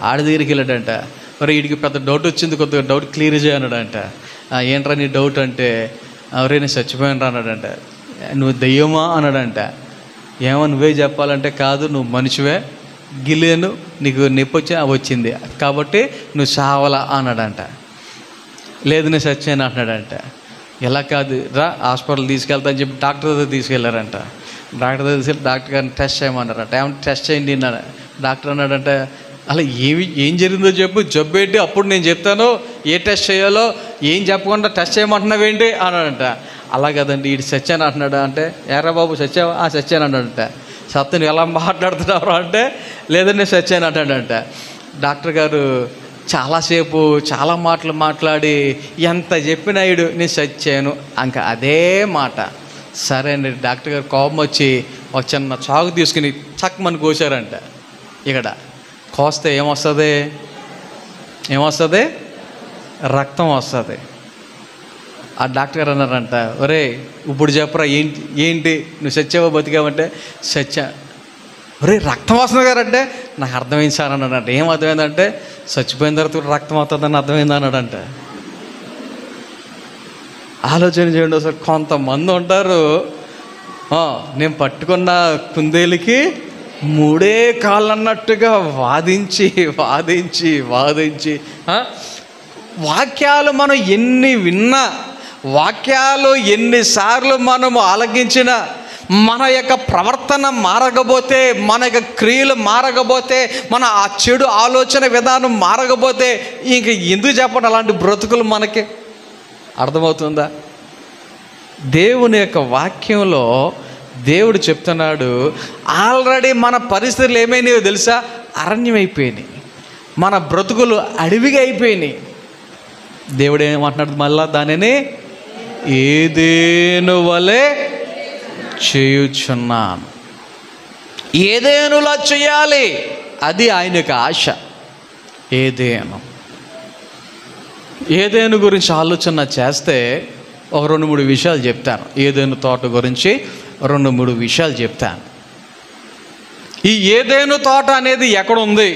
S1: ఆడి దగ్గరికి వెళ్ళాడంట. మరి వీడికి పెద్ద డౌట్ వచ్చింది, కొద్దిగా డౌట్ క్లియర్ చేయన్నాడంట. ఏంట్రా నీ డౌట్ అంటే, రే నేను చచ్చిపోయాను రా అన్నాడంట. నువ్వు దెయ్యమా అన్నాడంట. ఏమో నువ్వే చెప్పాలంటే, కాదు నువ్వు మనిషివే, గిలేను, నీకు నొప్పి వచ్చింది కాబట్టి నువ్వు చావలా అన్నాడంట. లేదు నేను చచ్చాను అంటున్నాడంట. ఎలా కాదు రా హాస్పిటల్ తీసుకెళ్తా అని చెప్పి డాక్టర్ దగ్గర తీసుకెళ్ళారంట. డాక్టర్ దగ్గర తీసుకెళ్ళి డాక్టర్ గారిని టెస్ట్ చేయమన్నారంట. ఏమన్నా టెస్ట్ చేయండి అన్నాడు. డాక్టర్ అన్నాడంట, అలా ఏం జరిగిందో చెప్పు, జబ్బు ఏంటి అప్పుడు నేను చెప్తాను, ఏ టెస్ట్ చేయాలో ఏం చెప్పకుండా టెస్ట్ చేయమంటున్నావేంటి అన్నాడంట. అలా కదండి వీడు చచ్చాను అంటున్నాడు. అంటే ఎర్రా బాబు చచ్చావా? చచ్చాను అన్నాడంట. సత్తుని ఎలా మాట్లాడుతున్నావు అంటే, లేదండి నేను చచ్చాను అంటాడంట. డాక్టర్ గారు చాలాసేపు చాలా మాటలు మాట్లాడి ఎంత చెప్పినా వీడు నేను చచ్చాను ఇంకా అదే మాట. సరే అండి, డాక్టర్ గారు కోపం వచ్చి ఒక చిన్న చాకు తీసుకుని చక్కమని కోసారంట. ఇక్కడ కోస్తే ఏమొస్తుంది? రక్తం వస్తుంది. ఆ డాక్టర్ గారు అన్నారంట, ఒరే ఇప్పుడు చెప్పరా ఏంటి నువ్వు చచ్చావో బతికావంటే చచ్చా. ఒరే రక్తం వస్తుంది గారంటే నాకు అర్థమైంది సార్ అన్నాడంట. ఏం అర్థమైందంటే చచ్చిపోయిన తర్వాత రక్తం అవుతుందని అర్థమైంది అన్నాడంట. ఆలోచన చేయండి ఒకసారి. కొంతమంది ఉంటారు, నేను పట్టుకున్న కుందేలుకి 3 కాళ్ళు అన్నట్టుగా వాదించి వాక్యాలు మనం ఎన్ని విన్నా, వాక్యాలు ఎన్నిసార్లు మనము ఆలకించినా, మన యొక్క ప్రవర్తన మారకపోతే, మన యొక్క క్రియలు మారకపోతే, మన ఆ చెడు ఆలోచన విధానం మారకపోతే ఇంక ఎందుకు చెప్పండి అలాంటి బ్రతుకులు మనకి? అర్థమవుతుందా? దేవుని యొక్క వాక్యంలో దేవుడు చెప్తున్నాడు, ఆల్రెడీ మన పరిస్థితులు ఏమైనాయో తెలుసా? అరణ్యమైపోయినాయి, మన బ్రతుకులు అడవిగా అయిపోయినాయి. దేవుడు ఏమంటున్నాడు మళ్ళా? దానిని ఏదేను వలె చేయుచున్నాను. ఏదేనులా చేయాలి, అది ఆయన యొక్క ఆశ. ఏదేను గురించి ఆలోచన చేస్తే ఒక 2-3 విషయాలు చెప్తాను. ఏదేను తోట గురించి 2-3 విషయాలు చెప్తాను. ఈ ఏదేను తోట అనేది ఎక్కడుంది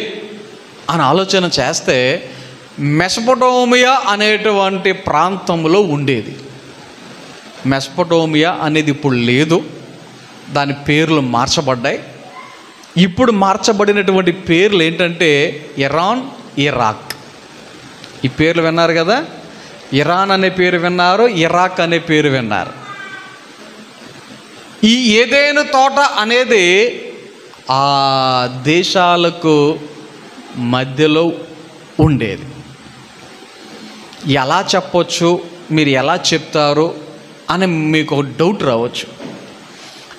S1: అని ఆలోచన చేస్తే మెసొపొటేమియా అనేటువంటి ప్రాంతంలో ఉండేది. మెసొపొటేమియా అనేది ఇప్పుడు లేదు, దాని పేర్లు మార్చబడ్డాయి. ఇప్పుడు మార్చబడినటువంటి పేర్లు ఏంటంటే ఇరాన్, ఇరాక్. ఈ పేర్లు విన్నారు కదా? ఇరాన్ అనే పేరు విన్నారు, ఇరాక్ అనే పేరు విన్నారు. ఈ ఏదేను తోట అనేది ఆ దేశాలకు మధ్యలో ఉండేది. ఎలా చెప్పొచ్చు, మీరు ఎలా చెప్తారు అని మీకు ఒక డౌట్ రావచ్చు.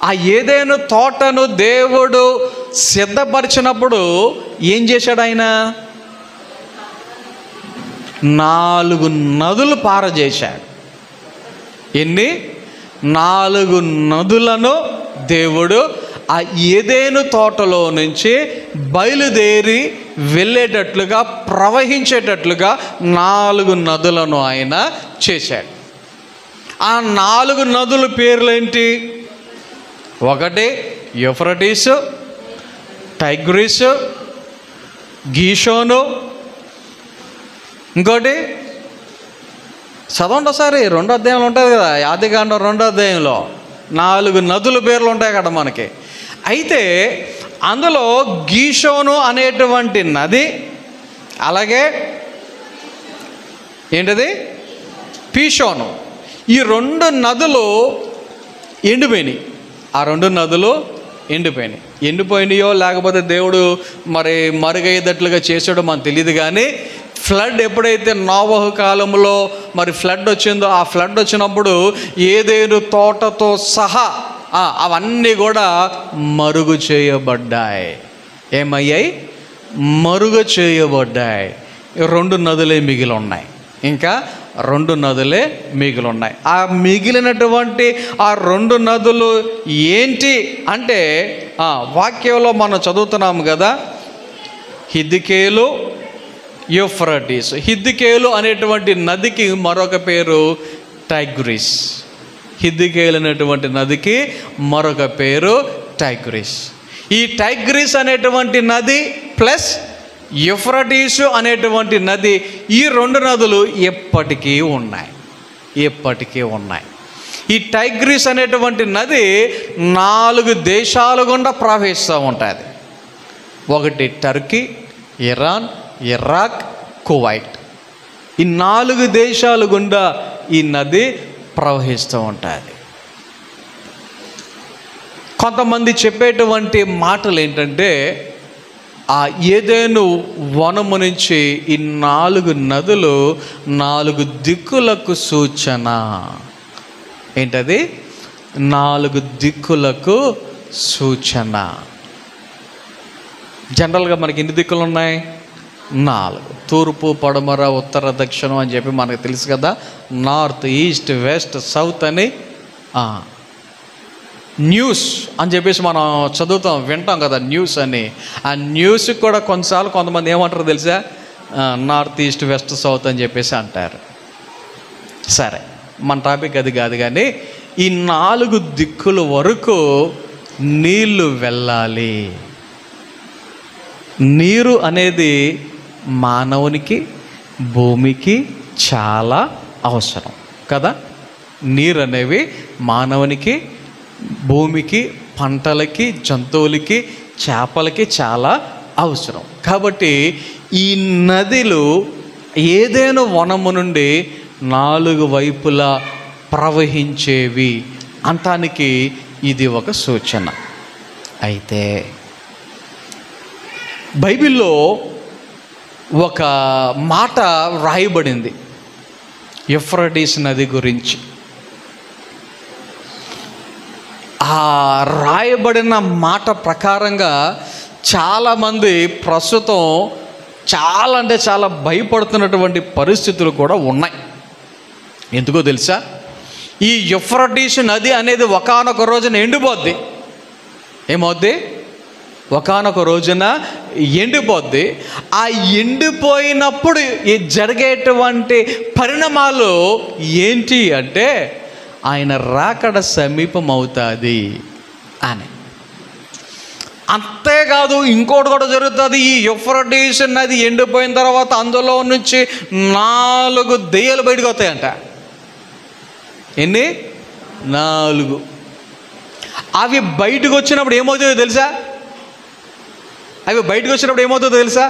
S1: ఆ ఏదేను తోటను దేవుడు సిద్ధపరిచినప్పుడు ఏం చేశాడు? ఆయన 4 నదులు పారజేశాడు. ఎన్ని? 4 నదులను దేవుడు ఆ ఏదేను తోటలో నుంచి బయలుదేరి వెళ్ళేటట్లుగా, ప్రవహించేటట్లుగా 4 నదులను ఆయన చేశాడు. ఆ 4 నదుల పేర్లేంటి? ఒకటి యూఫ్రటీసు, టైగ్రిస్, గీషోను, ఇంకోటి చదవండి ఒకసారి, 2వ అధ్యాయంలో ఉంటుంది కదా, ఆదికాండం 2వ అధ్యాయంలో 4 నదుల పేర్లు ఉంటాయి కదా మనకి. అయితే అందులో గీషోను అనేటువంటి నది, అలాగే ఏంటది పీషోను, ఈ 2 నదులు ఎండిపోయినాయి. ఆ 2 నదులు ఎండిపోయినాయో లేకపోతే దేవుడు మరి మరుగయ్యేటట్లుగా చేసాడో మనకు తెలియదు. కానీ ఫ్లడ్ ఎప్పుడైతే నోవహు కాలంలో మరి ఫ్లడ్ వచ్చిందో, ఆ ఫ్లడ్ వచ్చినప్పుడు ఏదేను తోటతో సహా అవన్నీ కూడా మరుగు చేయబడ్డాయి. ఏమయ్యాయి? మరుగు చేయబడ్డాయి. 2 నదులే మిగిలి ఉన్నాయి. ఇంకా 2 నదులే మిగిలి ఉన్నాయి. ఆ మిగిలినటువంటి ఆ 2 నదులు ఏంటి అంటే వాక్యంలో మనం చదువుతున్నాము కదా, హిద్కియేలు, యూఫ్రటీస్. హిద్కియేలు అనేటువంటి నదికి మరొక పేరు టైగ్రిస్. హిద్కియేలు అనేటువంటి నదికి మరొక పేరు టైగ్రిస్. ఈ టైగ్రిస్ అనేటువంటి నది ప్లస్ యూఫ్రటీసు అనేటువంటి నది, ఈ 2 నదులు ఎప్పటికీ ఉన్నాయి. ఈ టైగ్రిస్ అనేటువంటి నది 4 దేశాల గుండా ప్రవహిస్తూ ఉంటుంది. ఒకటి టర్కీ, ఇరాన్, ఇరాక్, కువైట్. ఈ 4 దేశాల గుండా ఈ నది ప్రవహిస్తూ ఉంటుంది. కొంతమంది చెప్పేటువంటి మాటలు ఏంటంటే, ఆ ఏదేను వనము నుంచి ఈ 4 నదులు 4 దిక్కులకు సూచన. ఏంటది? 4 దిక్కులకు సూచన. జనరల్గా మనకి ఎన్ని దిక్కులు ఉన్నాయి? 4. తూర్పు, పడమర, ఉత్తర, దక్షిణం అని చెప్పి మనకు తెలుసు కదా. నార్త్, ఈస్ట్, వెస్ట్, సౌత్ అని. న్యూస్ అని చెప్పేసి మనం చదువుతాం, వింటాం కదా న్యూస్ అని. ఆ న్యూస్కి కూడా కొన్నిసార్లు కొంతమంది ఏమంటారు తెలుసా? నార్త్, ఈస్ట్, వెస్ట్, సౌత్ అని చెప్పేసి అంటారు. సరే, మన టాపిక్ అది కాదు. కానీ ఈ 4 దిక్కుల వరకు నీళ్లు వెళ్ళాలి. నీరు అనేది మానవునికి, భూమికి చాలా అవసరం కదా. నీరు అనేవి మానవునికి, భూమికి, పంటలకి, జంతువులకి, చేపలకి చాలా అవసరం. కాబట్టి ఈ నదులు ఏదేను వనము నుండి 4 వైపులా ప్రవహించేవి అంటానికి ఇది ఒక సూచన. అయితే బైబిల్లో ఒక మాట రాయబడింది యూఫ్రటీస్ నది గురించి. ఆ రాయబడిన మాట ప్రకారంగా చాలామంది ప్రస్తుతం చాలా అంటే చాలా భయపడుతున్నటువంటి పరిస్థితులు కూడా ఉన్నాయి. ఎందుకో తెలుసా? ఈ యూఫ్రటీస్ నది అనేది ఒకానొక రోజున ఎండిపోద్ది. ఏమవుద్ది? ఒకానొక రోజున ఎండిపోద్ది. ఆ ఎండిపోయినప్పుడు ఈ జరిగేటువంటి పరిణామాలు ఏంటి అంటే ఆయన రాకడ సమీపం అవుతుంది అని. అంతేకాదు ఇంకోటి కూడా జరుగుతుంది. ఈ యూఫ్రటీస్ నది ఎండిపోయిన తర్వాత అందులో నుంచి 4 దెయ్యాలు బయటకు వస్తాయంట. ఎన్ని? 4. అవి బయటకు వచ్చినప్పుడు ఏమవుతుందో తెలుసా?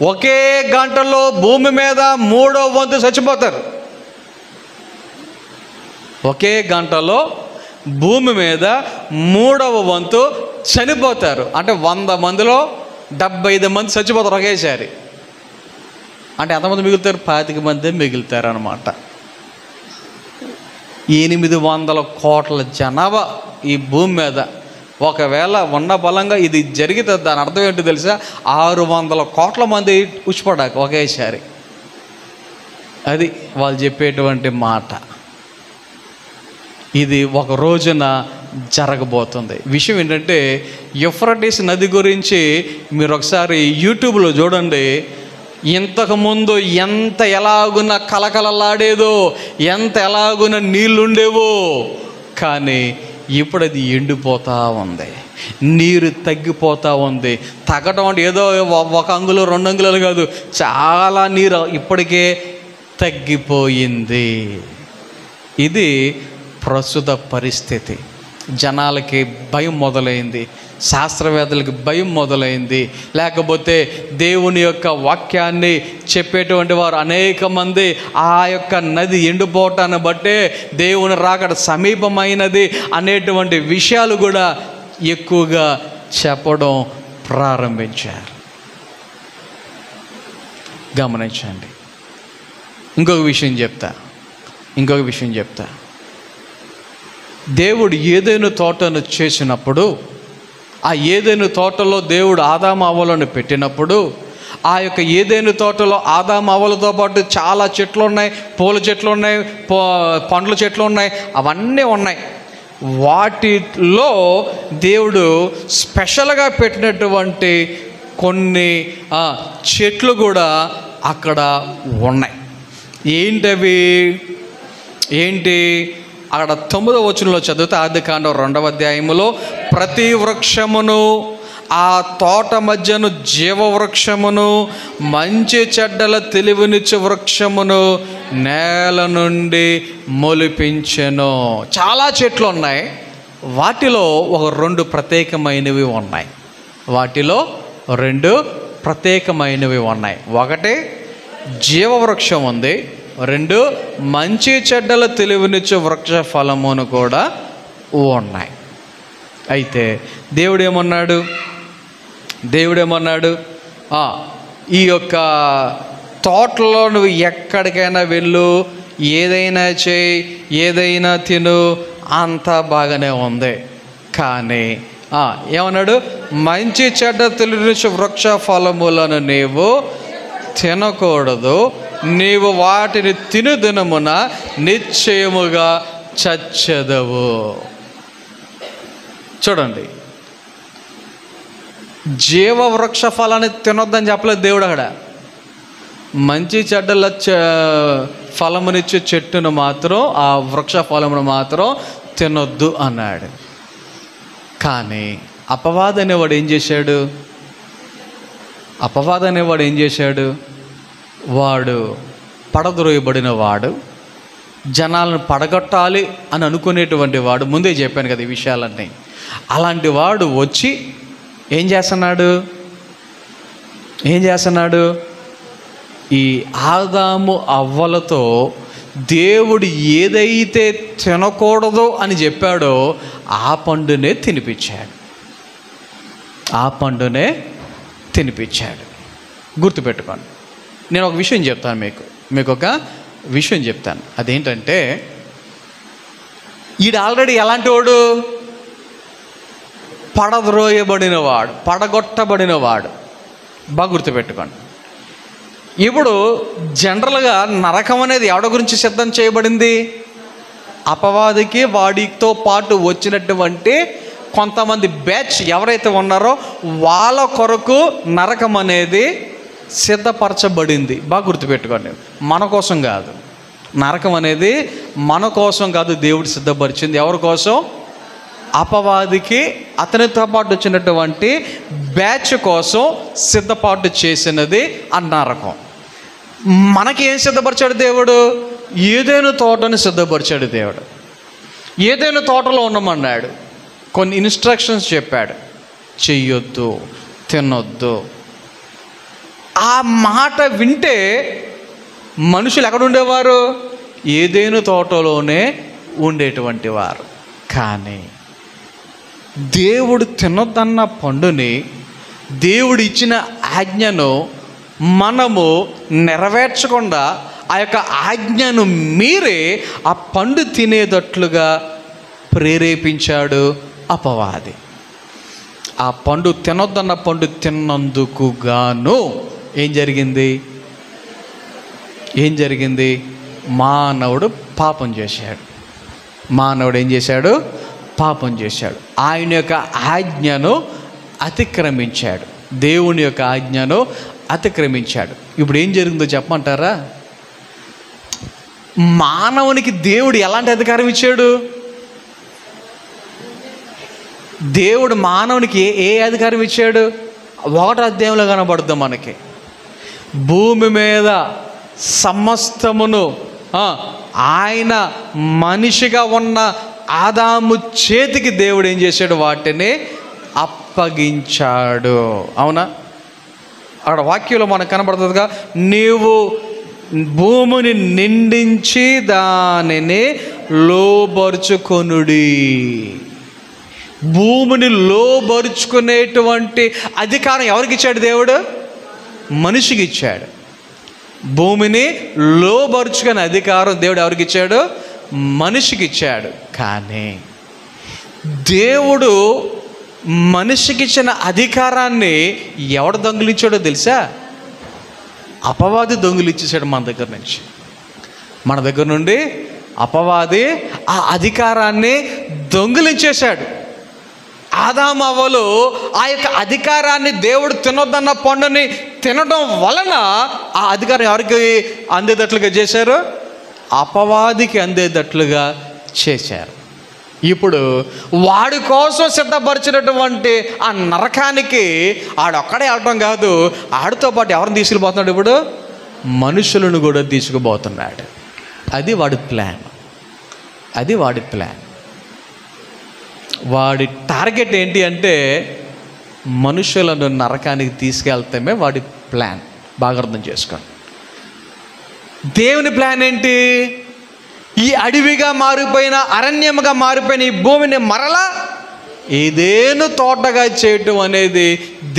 S1: ఒకే గంటలో భూమి మీద 3వ వంతు చచ్చిపోతారు. ఒకే గంటలో భూమి మీద 3వ వంతు చనిపోతారు. అంటే 100 మందిలో 75 మంది చచ్చిపోతారు ఒకేసారి. అంటే ఎంతమంది మిగులుతారు? 25 మంది మిగులుతారు అన్నమాట. 800 కోట్ల జనాభా ఈ భూమి మీద. ఒకవేళ ఉన్న బలంగా ఇది జరిగితే దాని అర్థం ఏంటో తెలుసా? 600 కోట్ల మంది ఉచ్చిపడాక ఒకేసారి. అది వాళ్ళు చెప్పేటువంటి మాట. ఇది ఒక రోజున జరగబోతుంది. విషయం ఏంటంటే యూఫ్రటీస్ నది గురించి మీరు ఒకసారి యూట్యూబ్లో చూడండి. ఇంతకుముందు ఎలాగున కలకలలాడేదో, ఎలాగున నీళ్ళుండేవో, కానీ ఇప్పుడు అది ఎండిపోతూ ఉంది. నీరు తగ్గిపోతూ ఉంది. తగ్గడం అంటే ఏదో 1 అంగుళం 2 అంగుళాలు కాదు, చాలా నీరు ఇప్పటికే తగ్గిపోయింది. ఇది ప్రస్తుత పరిస్థితి. జనాలకి భయం మొదలైంది, శాస్త్రవేత్తలకి భయం మొదలైంది. లేకపోతే దేవుని యొక్క వాక్యాన్ని చెప్పేటువంటి వారు అనేక మంది ఆ యొక్క నది ఎండిపోవటాన్ని బట్టే దేవుని రాకడ సమీపమైనది అనేటువంటి విషయాలు కూడా ఎక్కువగా చెప్పడం ప్రారంభించారు. గమనించండి. ఇంకొక విషయం చెప్తా. దేవుడు ఏదైనా తోటను చేసినప్పుడు, ఆ ఏదైనా తోటలో దేవుడు ఆదాము అవ్వలను పెట్టినప్పుడు, ఆ యొక్క ఏదైనా తోటలో ఆదాము అవ్వలతో పాటు చాలా చెట్లు ఉన్నాయి, పూల చెట్లు ఉన్నాయి, పండ్ల చెట్లు ఉన్నాయి, అవన్నీ ఉన్నాయి. వాటిలో దేవుడు స్పెషల్గా పెట్టినటువంటి కొన్ని చెట్లు కూడా అక్కడ ఉన్నాయి. ఏంటి అక్కడ 9వ వచనంలో చదివితే, ఆదికాండం 2వ అధ్యాయములో, ప్రతి వృక్షమును, ఆ తోట మధ్యను జీవవృక్షమును, మంచి చెడ్డల తెలివినిచ్చు వృక్షమును నేల నుండి మొలిపించెను. చాలా చెట్లు ఉన్నాయి. వాటిలో ఒక 2 ప్రత్యేకమైనవి ఉన్నాయి. ఒకటి జీవవృక్షం ఉంది, 2 మంచి చెడ్డల తెలివినిచ్చు వృక్ష ఫలమును కూడా ఉన్నాయి. అయితే దేవుడు ఏమన్నాడు? ఈ యొక్క తోటలో నువ్వు ఎక్కడికైనా వెళ్ళు, ఏదైనా చేయి, ఏదైనా తిను, అంతా బాగానే ఉంది. కానీ ఏమన్నాడు? మంచి చెడ్డ తెలివినిచ్చు వృక్ష ఫలములను నీవు తినకూడదు, నీవు వాటిని తిను దినమున నిశ్చయముగా చచ్చెదవు. చూడండి, జీవవృక్ష ఫలాన్ని తినొద్దని చెప్పలేదు దేవుడు. అక్కడ మంచి చెడ్డల ఫలమునిచ్చే చెట్టును మాత్రం, ఆ వృక్ష ఫలమును మాత్రం తినొద్దు అన్నాడు. కానీ అపవాది అనేవాడు ఏం చేశాడు? వాడు పడద్రోయబడిన వాడు, జనాలను పడగొట్టాలి అని అనుకునేటువంటి వాడు. ముందే చెప్పాను కదా ఈ విషయాలన్నీ. అలాంటి వాడు వచ్చి ఏం చేస్తున్నాడు? ఈ ఆదాము అవ్వలతో దేవుడు ఏదైతే తినకూడదో అని చెప్పాడో ఆ పండునే తినిపించాడు. ఆ పండునే తినిపించాడు. గుర్తుపెట్టుకోండి. నేను ఒక విషయం చెప్తాను, మీకు ఒక విషయం చెప్తాను. అదేంటంటే, ఈడు ఆల్రెడీ ఎలాంటి వాడు? పడద్రోయబడినవాడు, పడగొట్టబడినవాడు. బాగా గుర్తుపెట్టుకోండి. ఇప్పుడు జనరల్గా నరకం అనేది ఎవరి గురించి సిద్ధం చేయబడింది? అపవాదికి వాడితో పాటు వచ్చినటువంటి కొంతమంది బ్యాచ్ ఎవరైతే ఉన్నారో వాళ్ళ కొరకు నరకం అనేది సిద్ధపరచబడింది. బాగా గుర్తుపెట్టుకోండి. మన కోసం కాదు, నరకం అనేది మన కోసం కాదు, దేవుడు సిద్ధపరిచింది. ఎవరి కోసం? అపవాదికి అతనితో పాటు వచ్చినటువంటి బ్యాచ్ కోసం సిద్ధపాటు చేసినది ఆ నరకం. మనకి ఏం సిద్ధపరిచాడు దేవుడు? ఏదైనా తోటను సిద్ధపరిచాడు దేవుడు. ఏదైనా తోటలో ఉండమన్నాడు, కొన్ని ఇన్స్ట్రక్షన్స్ చెప్పాడు. చెయ్యొద్దు, తినొద్దు. ఆ మాట వింటే మనుషులు ఎక్కడ ఉండేవారు? ఏదైనా తోటలోనే ఉండేటువంటి వారు. కానీ దేవుడు తినొద్దన్న పండుని, దేవుడు ఇచ్చిన ఆజ్ఞను మనము నెరవేర్చకుండా ఆ యొక్క ఆజ్ఞను మీరే ఆ పండు తినేటట్లుగా ప్రేరేపించాడు అపవాది. ఆ పండు తినొద్దన్న పండు తిన్నందుకు గాను ఏం జరిగింది? మానవుడు పాపం చేశాడు. మానవుడు ఏం చేశాడు? పాపం చేశాడు. ఆయన యొక్క ఆజ్ఞను అతిక్రమించాడు. దేవుని యొక్క ఆజ్ఞను అతిక్రమించాడు. ఇప్పుడు ఏం జరిగిందో చెప్పమంటారా? మానవునికి దేవుడు ఎలాంటి అధికారం ఇచ్చాడు? దేవుడు మానవునికి ఏ అధికారం ఇచ్చాడు? 1వ అధ్యాయంలో కనబడుద్ది మనకి. భూమి మీద సమస్తమును ఆయన మనిషిగా ఉన్న ఆదాము చేతికి దేవుడు ఏం చేశాడు? వాటిని అప్పగించాడు. అవునా? అక్కడ వాక్యంలో మనకు కనబడుతుందిగా, నీవు భూమిని నిండించి దానిని లోబరుచుకొనుడి. భూమిని లోబరుచుకునేటువంటి అధికారం ఎవరికి ఇచ్చాడు దేవుడు? మనిషికి ఇచ్చాడు. భూమిని లోబరుచుకునే అధికారం దేవుడు ఎవరికి ఇచ్చాడు? మనిషికి ఇచ్చాడు. కానీ దేవుడు మనిషికి ఇచ్చిన అధికారాన్ని ఎవడు దొంగిలించాడో తెలుసా? అపవాది దొంగిలించేశాడు మన దగ్గర నుంచి. మన దగ్గర నుండి అపవాది ఆ అధికారాన్ని దొంగిలించేశాడు. ఆదాము అవ్వలు ఆ యొక్క అధికారాన్ని, దేవుడు తినొద్దన్న పండుని తినడం వలన ఆ అధికారం ఎవరికి అందేటట్లుగా చేశారు? అపవాదికి అందేటట్లుగా చేశారు. ఇప్పుడు వాడి కోసం సిద్ధపరిచినటువంటి ఆ నరకానికి ఆడొక్కడే వెళ్ళటం కాదు, ఆడితో పాటు ఎవరిని తీసుకుపోతున్నాడు? ఇప్పుడు మనుషులను కూడా తీసుకుపోతున్నాడు. అది వాడి ప్లాన్. వాడి టార్గెట్ ఏంటి అంటే మనుషులను నరకానికి తీసుకెళ్తామే వాడి ప్లాన్. బాగా అర్థం చేసుకోండి. దేవుని ప్లాన్ ఏంటి? ఈ అడవిగా మారిపోయిన, అరణ్యముగా మారిపోయిన ఈ భూమిని మరలా ఏదేను తోటగా చేయటం అనేది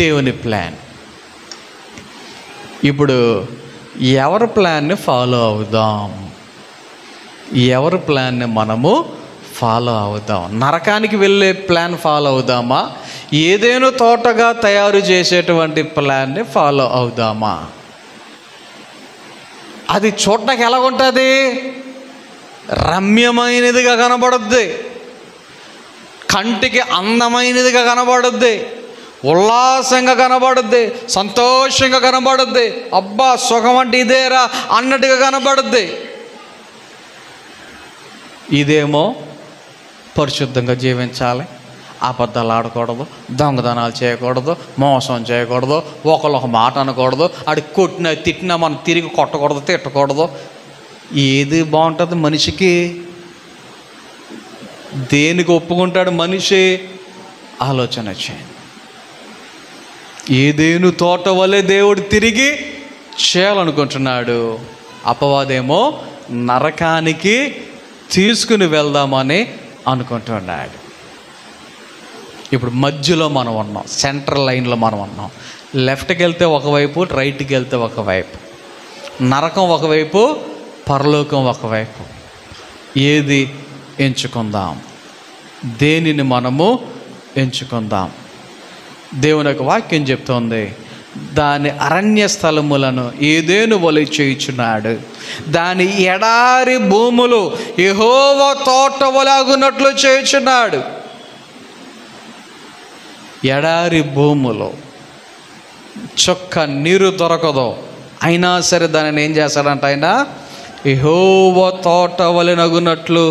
S1: దేవుని ప్లాన్. ఇప్పుడు ఎవరి ప్లాన్ని ఫాలో అవుదాం? ఎవరి ప్లాన్ని మనము ఫాలో అవుదాం? నరకానికి వెళ్ళే ప్లాన్ ఫాలో అవుదామా? ఏదేను తోటగా తయారు చేసేటువంటి ప్లాన్ని ఫాలో అవుదామా? అది చూడటానికి ఎలాగుంటుంది? రమ్యమైనదిగా కనబడుద్ది, కంటికి అందమైనదిగా కనబడుద్ది, ఉల్లాసంగా కనబడుద్ది, సంతోషంగా కనబడుద్ది. అబ్బా సుఖం అంటే ఇదేరా అన్నట్టుగా కనబడుద్ది. ఇదేమో పరిశుద్ధంగా జీవించాలి, అబద్ధాలు ఆడకూడదు, దొంగతనాలు చేయకూడదు, మోసం చేయకూడదు, ఒకళ్ళొక మాట అనకూడదు, ఆడి కొట్టినా తిట్టినా మనం తిరిగి కొట్టకూడదు, తిట్టకూడదు. ఏది బాగుంటుంది మనిషికి? దేనికి ఒప్పుకుంటాడు మనిషి? ఆలోచన చేయండి. ఏదేను తోట వలె దేవుడు తిరిగి చేయాలనుకుంటున్నాడు. అపవాదేమో నరకానికి తీసుకుని వెళ్దామని అనుకుంటున్నాడు. ఇప్పుడు మధ్యలో మనం ఉన్నాం, సెంట్రల్ లైన్లో మనం ఉన్నాం. లెఫ్ట్కి వెళ్తే ఒకవైపు, రైట్కి వెళ్తే ఒకవైపు, నరకం ఒకవైపు, పరలోకం ఒకవైపు. ఏది ఎంచుకుందాం? దేనిని మనము ఎంచుకుందాం? దేవుని యొక్క వాక్యం చెప్తోంది, దాని అరణ్య స్థలములను ఏదేను వలె చేయుచున్నాడు, దాని ఎడారి భూములు యెహోవా తోట వలె అగునట్లు చేయుచున్నాడు. ఎడారి భూములు, చొక్క నీరు దొరకదు, అయినా సరే దానిని ఏం చేస్తాడంట ఆయన? యెహోవా తోట వలె అగునట్లు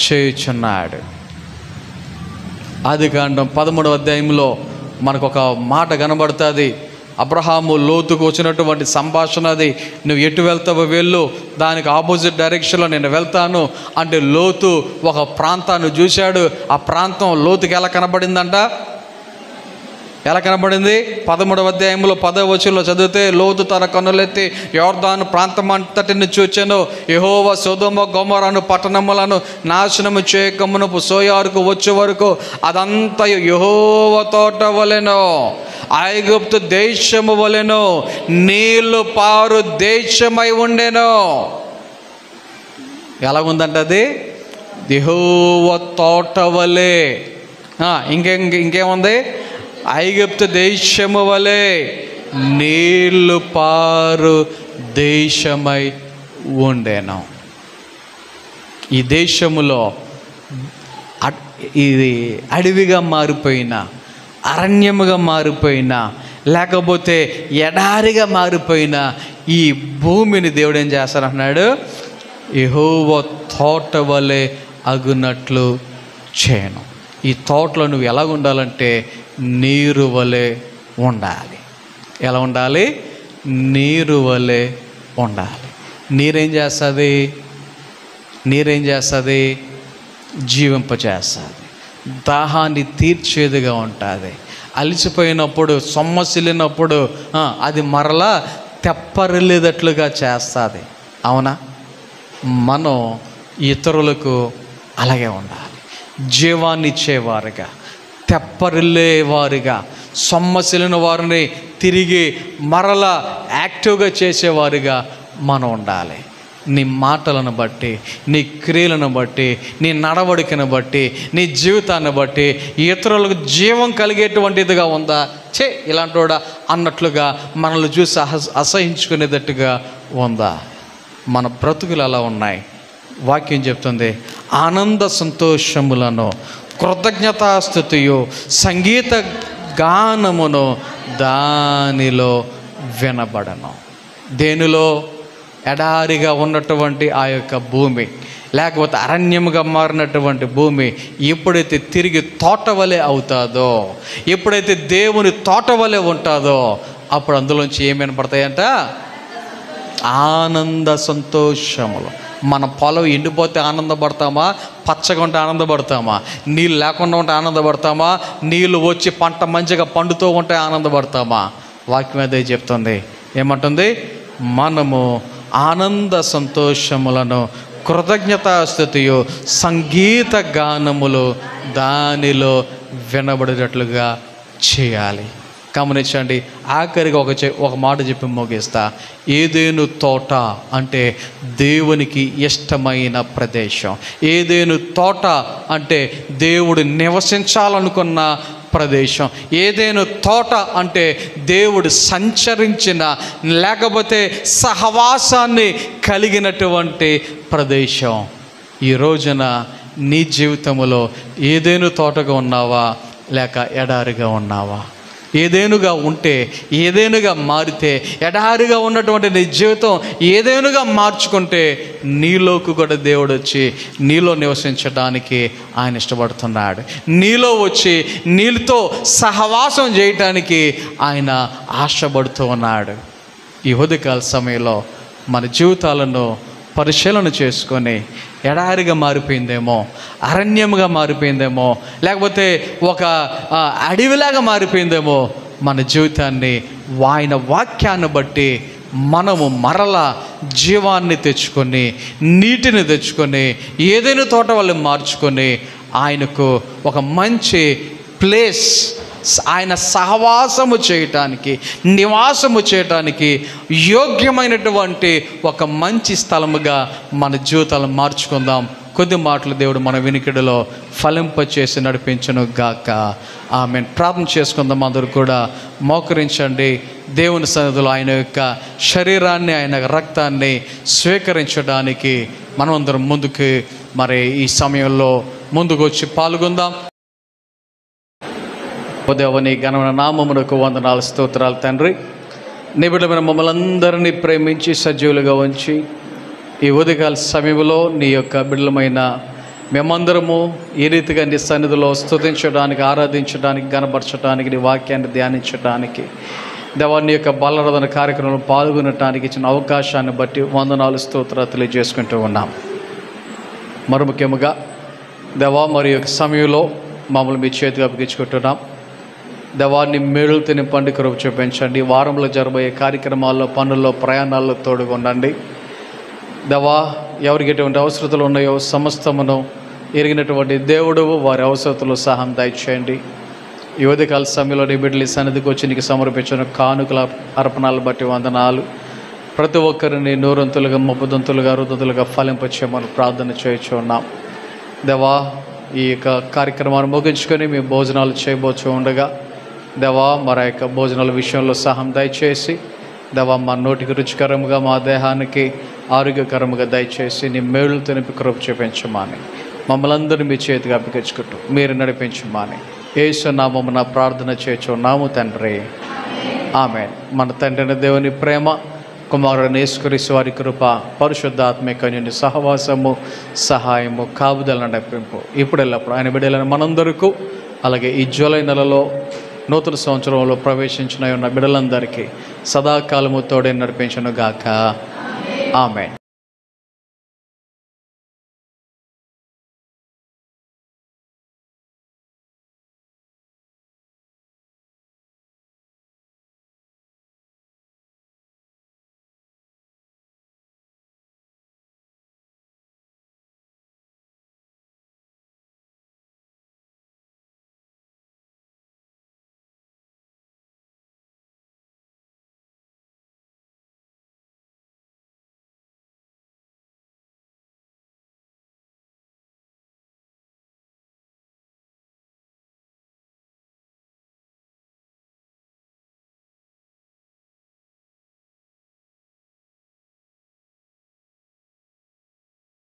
S1: చేయుచున్నాడు. ఆదికాండం 13వ అధ్యాయంలో మనకు ఒక మాట కనబడుతుంది. అబ్రహాము లోతుకు వచ్చినటువంటి సంభాషణ అది. నువ్వు ఎటు వెళ్తావో వెళ్ళు, దానికి ఆపోజిట్ డైరెక్షన్లో నేను వెళ్తాను అంటే లోతు ఒక ప్రాంతాన్ని చూశాడు. ఆ ప్రాంతం లోతుకి ఎలా కనబడిందంట? ఎలా కనబడింది? 13వ అధ్యాయంలో 10వ వచనంలో చదివితే, లోతు తన కన్నులెత్తి యొర్దాను ప్రాంతం అంతటిని చూచెను. యెహోవా సొదొమ గొమొరను పట్టణములను నాశనము చేయకమునపు సోయారుకు వచ్చే వరకు అదంతా యెహోవా తోట వలెను, ఐగుప్తు దేశము వలెను, నీళ్లు పారు దేశమై ఉండెను. ఎలాగుందంట అది? యెహోవా తోట వలె. ఇంకేముంది? ఐగుప్తు దేశము వలె, నీళ్లు పారు దేశమై ఉండెను. ఈ దేశములో ఇది అడవిగా మారిపోయిన, అరణ్యముగా మారిపోయిన, లేకపోతే ఎడారిగా మారిపోయిన ఈ భూమిని దేవుడు ఏం చేస్తానంటున్నాడు? యెహోవా తోట వలె అగునట్లు చేయను. ఈ తోటలో నువ్వు ఎలా ఉండాలంటే నీరు వలె ఉండాలి. ఎలా ఉండాలి? నీరు వలె ఉండాలి. నీరేం చేస్తుంది? నీరేం చేస్తుంది? జీవింపచేస్తుంది, దాహాన్ని తీర్చేదిగా ఉంటుంది. అలిసిపోయినప్పుడు, సొమ్మసిల్లినప్పుడు అది మరలా తెప్పరిల్లేటట్లుగా చేస్తుంది. అవునా? మనం ఇతరులకు అలాగే ఉండాలి. జీవాన్ని ఇచ్చేవారుగా, తెప్పరిల్లేవారుగా, సొమ్మసిలిన వారిని తిరిగి మరలా యాక్టివ్గా చేసేవారుగా మనం ఉండాలి. నీ మాటలను బట్టి, నీ క్రియలను బట్టి, నీ నడవడికను బట్టి, నీ జీవితాన్ని బట్టి ఇతరులకు జీవం కలిగేటువంటిదిగా ఉందా? ఇలాంటి వాడా అన్నట్లుగా మనల్ని చూసి అసహించుకునేటట్టుగా ఉందా? మన బ్రతుకులు అలా ఉన్నాయి. వాక్యం చెప్తుంది, ఆనంద సంతోషములను, కృతజ్ఞతాస్తుతియు, సంగీత గానమును దానిలో వినబడను. దేనిలో? ఎడారిగా ఉన్నటువంటి ఆ యొక్క భూమి, లేకపోతే అరణ్యముగా మారినటువంటి భూమి ఎప్పుడైతే తిరిగి తోట వలె అవుతుందో, ఎప్పుడైతే దేవుని తోట వలె ఉంటుందో, అప్పుడు అందులోంచి ఏం వినపడతాయంట? ఆనంద సంతోషములు. మన పొలం ఎండిపోతే ఆనందపడతామా? పచ్చగా ఉంటే ఆనందపడతామా? నీళ్ళు లేకుండా ఉంటే ఆనందపడతామా? నీళ్ళు వచ్చి పంట మంచిగా పండుతూ ఉంటే ఆనందపడతామా? వాక్యం అదే చెప్తుంది. ఏమంటుంది? మనము ఆనంద సంతోషములను, కృతజ్ఞతాస్తుతియు, సంగీత గానములు దానిలో వినబడేటట్లుగా చేయాలి. గమనించండి. ఆఖరిగా ఒక మాట చెప్పి ముగిస్తా. ఏదేను తోట అంటే దేవునికి ఇష్టమైన ప్రదేశం. ఏదేను తోట అంటే దేవుడు నివసించాలనుకున్న ప్రదేశం. ఏదేను తోట అంటే దేవుడు సంచరించిన, లేకపోతే సహవాసాన్ని కలిగినటువంటి ప్రదేశం. ఈ రోజున నీ జీవితంలో ఏదేను తోటగా ఉన్నావా, లేక ఎడారిగా ఉన్నావా? ఏదేనుగా ఉంటే, ఏదేనుగా మారితే, ఎడారిగా ఉన్నటువంటి నీ జీవితం ఏదేనుగా మార్చుకుంటే నీలోకి కూడా దేవుడు వచ్చి నీలో నివసించడానికి ఆయన ఇష్టపడుతున్నాడు. నీలో వచ్చి నీళ్ళతో సహవాసం చేయటానికి ఆయన ఆశపడుతూ ఉన్నాడు. ఈ ఉదయకాల సమయంలో మన జీవితాలను పరిశీలన చేసుకొని, ఎడారిగా మారిపోయిందేమో, అరణ్యముగా మారిపోయిందేమో, లేకపోతే ఒక అడవిలాగా మారిపోయిందేమో, మన జీవితాన్ని ఆయన వాక్యాన్ని బట్టి మనము మరలా జీవాన్ని తెచ్చుకొని, నీటిని తెచ్చుకొని, ఏదైనా తోట వాళ్ళు మార్చుకొని ఆయనకు ఒక మంచి ప్లేస్, ఆయన సహవాసము చేయటానికి, నివాసము చేయటానికి యోగ్యమైనటువంటి ఒక మంచి స్థలముగా మన జీవితాలను మార్చుకుందాం. కొద్ది మాటలు దేవుడు మన వినికిడిలో ఫలింపచేసి నడిపించును గాక. ఆమేన్. ప్రార్థన చేసుకుందాం. అందరూ కూడా మోకరించండి. దేవుని సన్నిధిలో ఆయన యొక్క శరీరాన్ని, ఆయన రక్తాన్ని స్వీకరించడానికి మనమందరం ముందుకు మరి ఈ సమయంలో ముందుకు వచ్చి పాల్గొందాం. దేవుని ఘనమైన నామమునకు వందనాలు, స్తోత్రాలు తండ్రి. నీ బిడ్డలైన మమ్మల్ని అందరినీ ప్రేమించి సజీవులుగా ఉంచి ఈ ఉదయకాల సమయంలో నీ యొక్క బిడ్డలమైన మేమందరము ఈ రీతిగా నీ సన్నిధిలో స్తుతించడానికి, ఆరాధించడానికి, గణపరచడానికి, నీ వాక్యాన్ని ధ్యానించడానికి, దేవాన్ని యొక్క బలరాధన కార్యక్రమంలో పాల్గొనడానికి ఇచ్చిన అవకాశాన్ని బట్టి వందనాలు, స్తోత్రాలు తెలియజేసుకుంటూ ఉన్నాం. మరి ముఖ్యముగా దేవా మరి యొక్క సమయంలో మమ్మల్ని మీ చేతికి అప్పగించుకుంటున్నాం. దేవాన్ని మేలుతో నింపండి, కృప చూపించండి. వారంలో జరబోయే కార్యక్రమాల్లో, పనుల్లో, ప్రయాణాల్లో తోడుగా ఉండండి. దేవా ఎవరికి ఎటువంటి అవసరతలు ఉన్నాయో సమస్తమును ఎరిగినటువంటి దేవుడు వారి అవసరతలు సహాయం దయచేయండి. ఈ ఉదయకాల సమయంలో నీ బిడ్డలు సన్నిధికి వచ్చి నీకు సమర్పించిన కానుకల అర్పణాలు బట్టి వందనాలు. ప్రతి ఒక్కరిని నూరంతులుగా, ముప్పదంతులుగా, అరుదంతులుగా ఫలింపచేయమని ప్రార్థన చేయొచ్చు ఉన్నాం. దేవా ఈ యొక్క కార్యక్రమాన్ని ముగించుకొని మేము భోజనాలు చేయబోచు ఉండగా దేవా మరి యొక్క భోజనాల విషయంలో సహాయం దయచేసి, దేవా మా నోటికి రుచికరముగా, మా దేహానికి ఆరోగ్యకరముగా దయచేసి నీ మేలుతో నింపి కృప చూపించమని మమ్మల్ని అందరినీ మీ చేతికి అప్పగించుకుంటూ మీరు నడిపించమని యేసు నామమున ప్రార్థన చేయుచున్నాము తండ్రి. ఆమేన్. మన తండ్రి దేవుని ప్రేమ, కుమారుడు యేసుక్రీస్తు వారి కృప, పరిశుద్ధాత్మిక అన్యోన్య సహవాసము, సహాయము, కాపుదల నడిపింపు ఇప్పుడు ఎల్లప్పుడు ఆయన బిడ్డలైన మనందరికీ, అలాగే ఈ జూలై నెలలో నూతన సంవత్సరంలో ప్రవేశించిన ఉన్న బిడ్డలందరికీ సదాకాలము తోడే నడిపించును గాక. ఆమేన్.